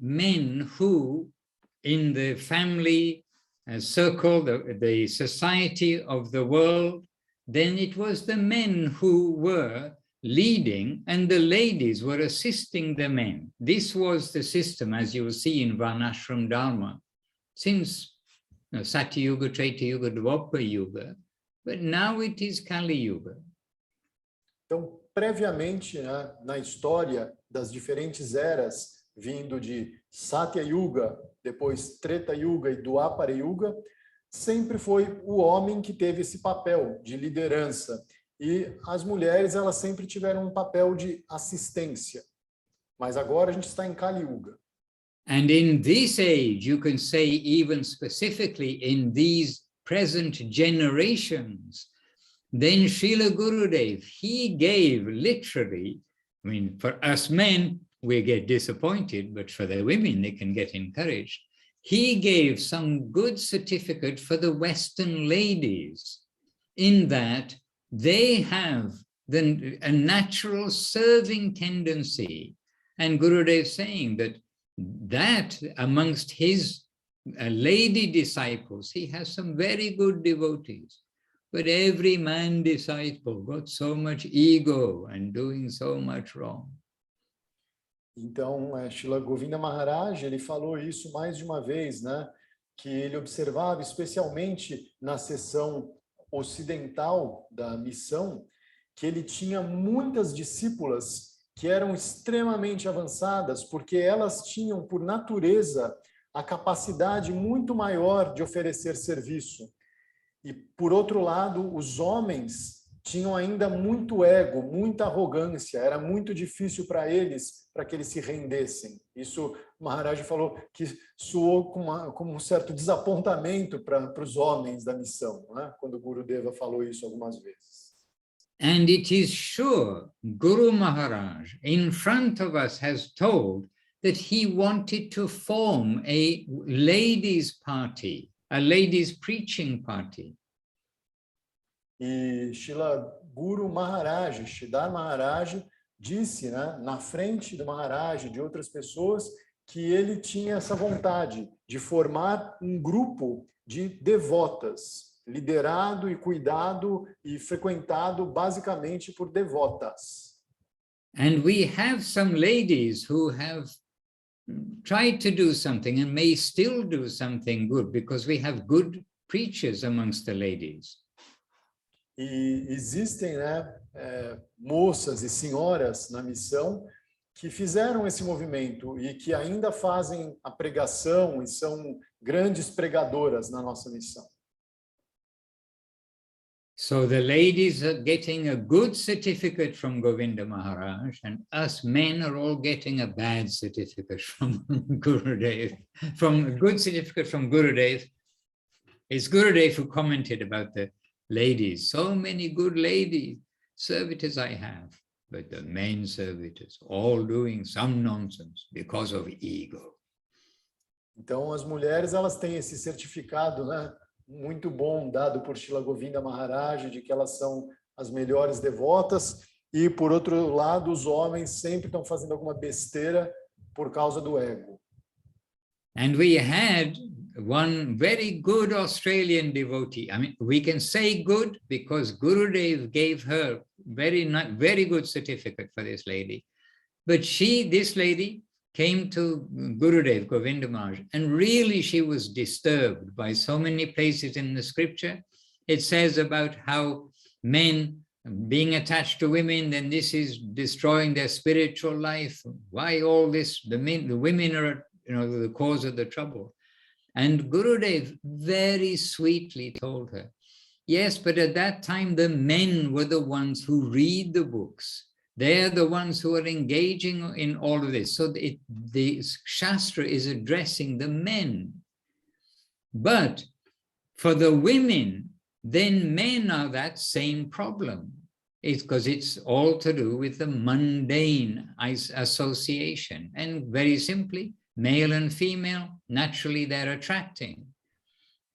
men who, in the family circle, the society of the world, then it was the men who were leading and the ladies were assisting the men. This was the system, as you will see in Varnashram Dharma, since Satya Yuga, Treta Yuga, Dwapara Yuga, but now it is Kali Yuga. Então, previamente, né, na história das diferentes eras, vindo de Satya Yuga, depois Treta Yuga e Dwapara Yuga, sempre foi o homem que teve esse papel de liderança. E as mulheres, elas sempre tiveram um papel de assistência. Mas agora a gente está em Kali Yuga. And in this age, you can say even specifically in these present generations, then Srila Gurudev, he gave literally, I mean, for us men, we get disappointed, but for the women, they can get encouraged. He gave some good certificate for the Western ladies in that they have a natural serving tendency. And Gurudev saying that amongst his lady disciples, he has some very good devotees. But every man disciple got so much ego and doing so much wrong. Então, Srila Govinda Maharaj, ele falou isso mais de uma vez, né? Que ele observava, especialmente na seção ocidental da missão, que ele tinha muitas discípulas que eram extremamente avançadas, porque elas tinham, por natureza, a capacidade muito maior de oferecer serviço. E, por outro lado, os homens tinham ainda muito ego, muita arrogância, era muito difícil para que eles se rendessem. Isso Maharaj falou que soou como um certo desapontamento para os homens da missão, né? Quando o Gurudeva falou isso algumas vezes. And it is sure Guru Maharaj in front of us has told that he wanted to form a ladies' party, a ladies' preaching party. E Srila Guru Maharaj, Sridhar Maharaj, disse, né, na frente do Maharaj e de outras pessoas, que ele tinha essa vontade de formar um grupo de devotas, liderado e cuidado e frequentado basicamente por devotas. And we have some ladies who have tried to do something and may still do something good because we have good preachers amongst the ladies. E existem, né, moças e senhoras na missão que fizeram esse movimento e que ainda fazem a pregação e são grandes pregadoras na nossa missão. So the ladies are getting a good certificate from Govinda Maharaj, and us men are all getting a bad certificate from Gurudev. From a good certificate from Gurudev. It's Gurudev who commented about the ladies. So many good lady servitors I have, but the men servitors all doing some nonsense because of ego. Então as mulheres, elas têm esse certificado, né, muito bom dado por Srila Govinda Maharaj de que elas são as melhores devotas, e por outro lado os homens sempre estão fazendo alguma besteira por causa do ego. And we had one very good Australian devotee. I mean, we can say good because Gurudev gave her very good certificate for this lady. But this lady came to Gurudev, Govinda Maharaj, and really she was disturbed by so many places in the scripture. It says about how men being attached to women, then this is destroying their spiritual life. Why all this? The women are, the cause of the trouble. And Gurudev very sweetly told her, yes, but at that time the men were the ones who read the books. They're the ones who are engaging in all of this. So the Shastra is addressing the men. But for the women, then men are that same problem. It's because it's all to do with the mundane association. And very simply, male and female, naturally they're attracting.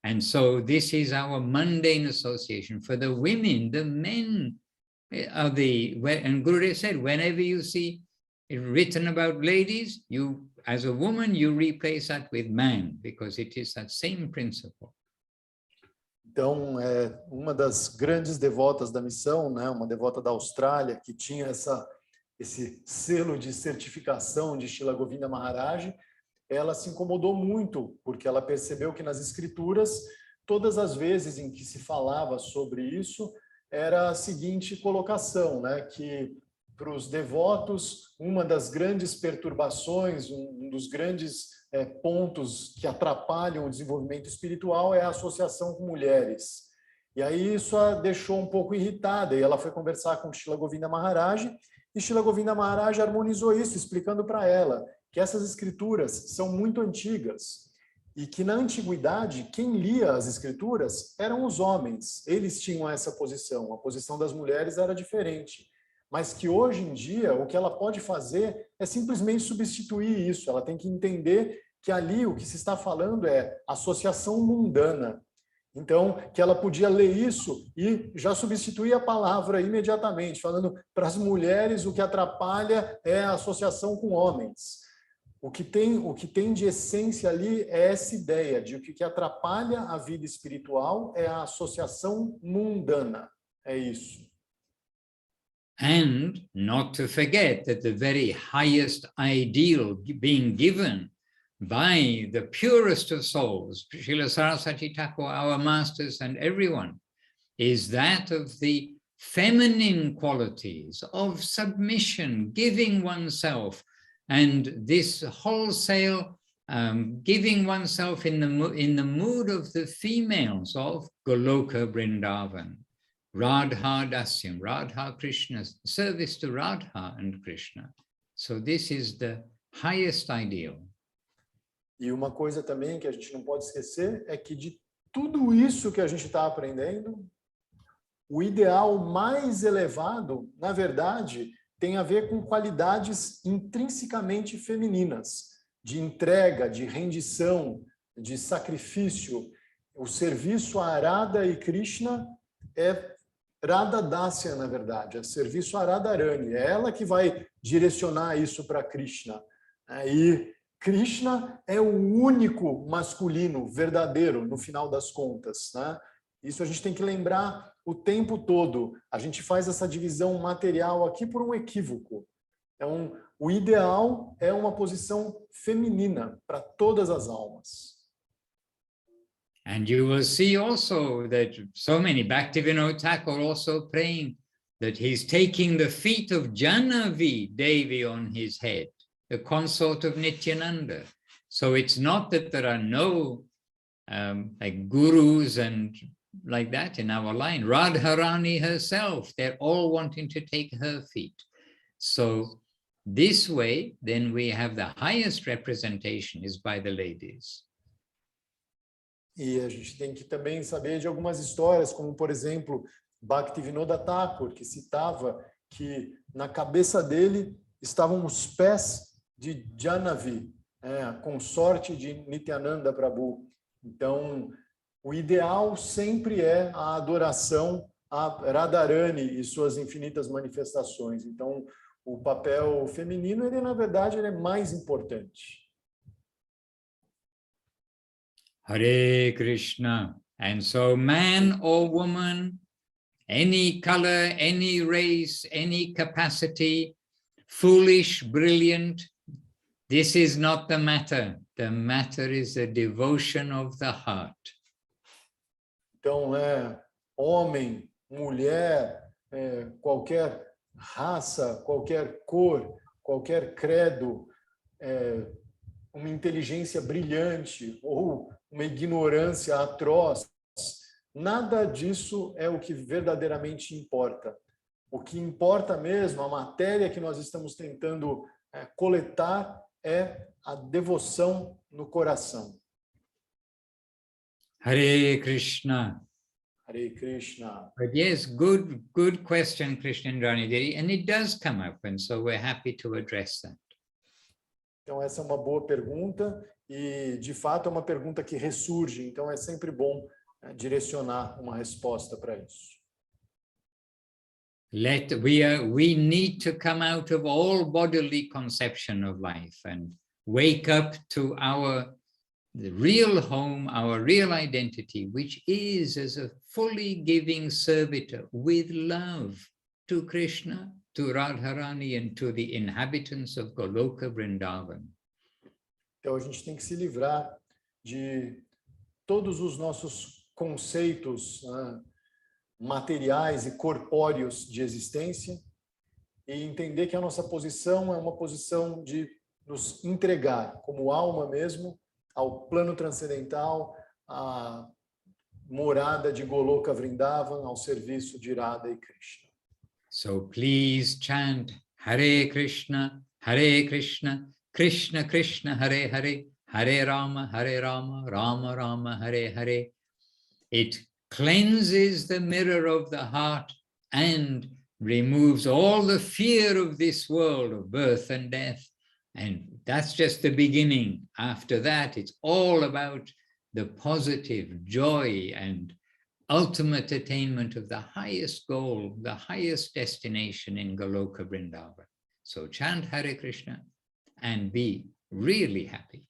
And so this is our mundane association. For the women, the men are and Gurudev said, whenever you see it written about ladies, you, as a woman, you replace that with man, because it is that same principle. Então, uma das grandes devotas da missão, né, uma devota da Austrália, que tinha esse selo de certificação de Srila Govinda Maharaj, ela se incomodou muito, porque ela percebeu que nas escrituras, todas as vezes em que se falava sobre isso, era a seguinte colocação, né, que para os devotos, uma das grandes perturbações, um dos grandes pontos que atrapalham o desenvolvimento espiritual é a associação com mulheres. E aí isso a deixou um pouco irritada, e ela foi conversar com Srila Govinda Maharaj, e Srila Govinda Maharaj harmonizou isso, explicando para ela que essas escrituras são muito antigas, e que na antiguidade, quem lia as escrituras eram os homens, eles tinham essa posição, a posição das mulheres era diferente, mas que hoje em dia o que ela pode fazer é simplesmente substituir isso, ela tem que entender que ali o que se está falando é associação mundana, então que ela podia ler isso e já substituir a palavra imediatamente, falando para as mulheres o que atrapalha é a associação com homens. O que tem de essência ali é essa ideia de que o que atrapalha a vida espiritual é a associação mundana. É isso. And not to forget that the very highest ideal being given by the purest of souls, Srila Saraswati Thakur, our masters and everyone, is that of the feminine qualities of submission, giving oneself, and this wholesale giving oneself in the mood of the females of Goloka Vrindavan. Radha Dasyam, Radha Krishna, service to Radha and Krishna. So this is the highest ideal. E uma coisa também que a gente não pode esquecer é que de tudo isso que a gente está aprendendo, o ideal mais elevado, na verdade, tem a ver com qualidades intrinsecamente femininas, de entrega, de rendição, de sacrifício. O serviço a Radha e Krishna é Radha Dasya, na verdade, é serviço a Radharani, é ela que vai direcionar isso para Krishna. E Krishna é o único masculino verdadeiro, no final das contas, né? Isso a gente tem que lembrar o tempo todo. A gente faz essa divisão material aqui por um equívoco. Então, o ideal é uma posição feminina para todas as almas. And you will see also that so many, Bhaktivinoda Thakur also praying that he's taking the feet of Janavi Devi on his head, the consort of Nityananda. So it's not that there are no like gurus and like that in our line. Radharani herself, they're all wanting to take her feet. So this way, then we have the highest representation is by the ladies. E a gente tem que também saber de algumas histórias, como, por exemplo, Bhaktivinoda Thakur, que citava que na cabeça dele estavam os pés de Janavi, a consorte de Nityananda Prabhu. Então, o ideal sempre é a adoração a Radharani e suas infinitas manifestações. Então, o papel feminino, ele, na verdade, ele é mais importante. Hare Krishna. And so man or woman, any color, any race, any capacity, foolish, brilliant, this is not the matter. The matter is the devotion of the heart. Então, homem, mulher, qualquer raça, qualquer cor, qualquer credo, uma inteligência brilhante ou uma ignorância atroz, nada disso é o que verdadeiramente importa. O que importa mesmo, a matéria que nós estamos tentando coletar é a devoção no coração. Hare Krishna. Hare Krishna. But yes, good question, Krishnendrani Devi, and it does come up, and so we're happy to address that. Então, essa é uma boa pergunta e, de fato, é uma pergunta que ressurge. Então, é sempre bom direcionar uma resposta para isso. We need to come out of all bodily conception of life and wake up to the real home, our real identity, which is as a fully giving servitor with love to Krishna, to Radharani, and to the inhabitants of Goloka Vrindavan. Então, a gente tem que se livrar de todos os nossos conceitos materiais e corpóreos de existência e entender que a nossa posição é uma posição de nos entregar como alma mesmo ao plano transcendental, à morada de Goloka Vrindavan, ao serviço de Radha e Krishna. So please chant Hare Krishna, Krishna Krishna, Hare Hare, Hare Rama, Rama Rama, Hare Hare. It cleanses the mirror of the heart and removes all the fear of this world of birth and death. And that's just the beginning. After that, it's all about the positive joy and ultimate attainment of the highest goal, the highest destination in Goloka Vrindavan. So chant Hare Krishna and be really happy.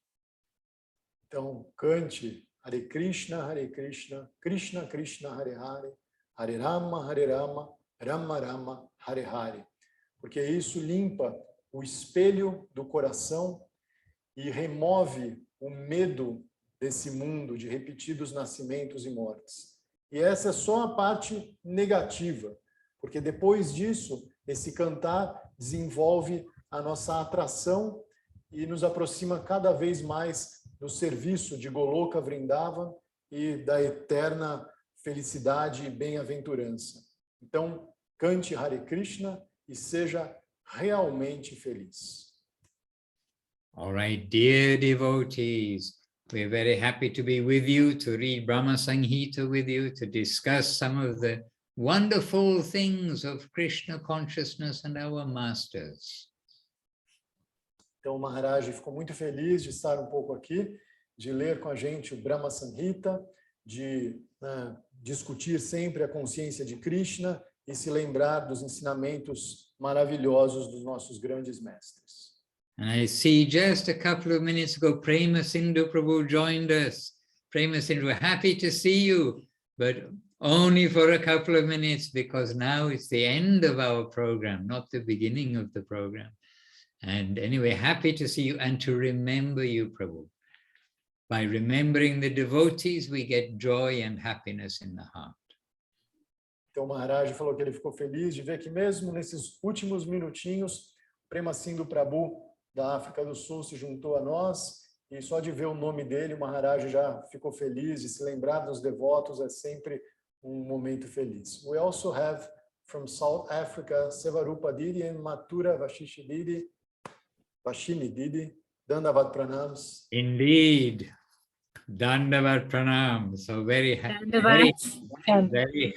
Então, cante Hare Krishna, Krishna Krishna, Hare Hare, Hare Rama, Rama Rama, Hare Hare. Porque isso limpa o espelho do coração e remove o medo desse mundo de repetidos nascimentos e mortes. E essa é só a parte negativa, porque depois disso, esse cantar desenvolve a nossa atração e nos aproxima cada vez mais do serviço de Goloka Vrindavan e da eterna felicidade e bem-aventurança. Então, cante Hare Krishna e seja realmente feliz. All right, dear devotees, we're very happy to be with you, to read Brahma Samhita with you, to discuss some of the wonderful things of Krishna consciousness and our masters. Então, o Maharaj ficou muito feliz de estar um pouco aqui, de ler com a gente o Brahma Samhita, de discutir sempre a consciência de Krishna e se lembrar dos ensinamentos maravilhosos dos nossos grandes mestres. And I see just a couple of minutes ago, Prema Sindhu Prabhu joined us. Prema Sindhu, we're happy to see you, but only for a couple of minutes, because now it's the end of our program, not the beginning of the program. And anyway, happy to see you and to remember you, Prabhu. By remembering the devotees, we get joy and happiness in the heart. Então, o Maharaj falou que ele ficou feliz de ver que mesmo nesses últimos minutinhos, Prema Sindhu Prabhu da África do Sul se juntou a nós, e só de ver o nome dele, o Maharaj já ficou feliz, de se lembrar dos devotos é sempre um momento feliz. We also have from South Africa, Sevarupa Didi and Mathura Vashishi Didi, Vashini Didi, Dandavat Pranams. Indeed. Dandavat Pranam. So very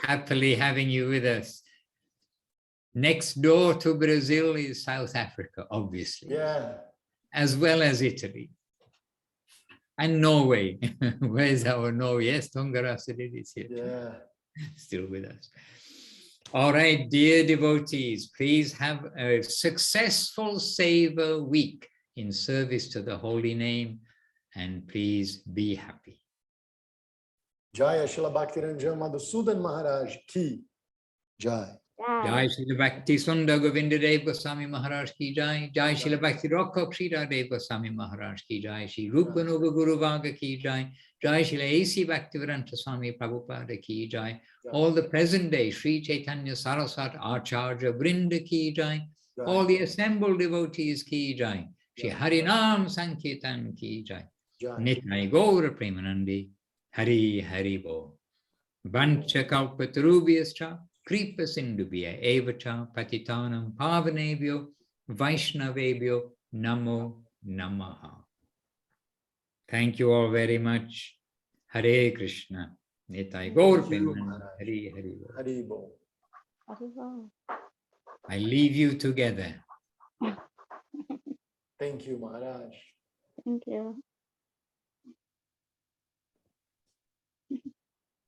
happily having you with us. Next door to Brazil is South Africa, obviously. Yeah. As well as Italy. And Norway. Where's our Norway? Yes, Tongarasiri is here. Yeah. Still with us. All right, dear devotees, please have a successful Seva week in service to the holy name, and please be happy. Jaya Srila Bhaktiranjan Madhusudan Maharaj ki Jai. Jai Srila Bhakti Sundar Govinda Swami Maharaj ki Jai. Jai Srila Bhakti Rokkok Sridhar Swami Maharaj ki Jai. Shri Rupa Nuga Guru Vaga ki Jai. Jai Srila A.C. Bhaktivedanta Swami Prabhupada ki Jai. All the present day Sri Chaitanya Saraswat Acharya Vrinda ki Jai. All the assembled devotees ki Jai. Shri Harinam Sankirtan ki Jai. Nitai Gaura Premanandi. Hari Hari Bo. Vancha Kalpatarubhyascha. Kripa Sindhubhya Evacha Patitanam Pavanebhyo Vaishnavebhyo Namo Namaha. Thank you all very much. Hare Krishna. Nitai Gaur Premanandi. Hari Hari Bo. Hari Bo. I leave you together. Thank you, Maharaj. Thank you.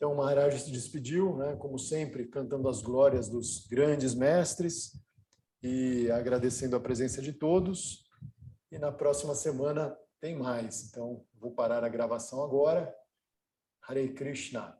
Então, o Maharaj se despediu, né, como sempre, cantando as glórias dos grandes mestres e agradecendo a presença de todos. E na próxima semana tem mais. Então, vou parar a gravação agora. Hare Krishna.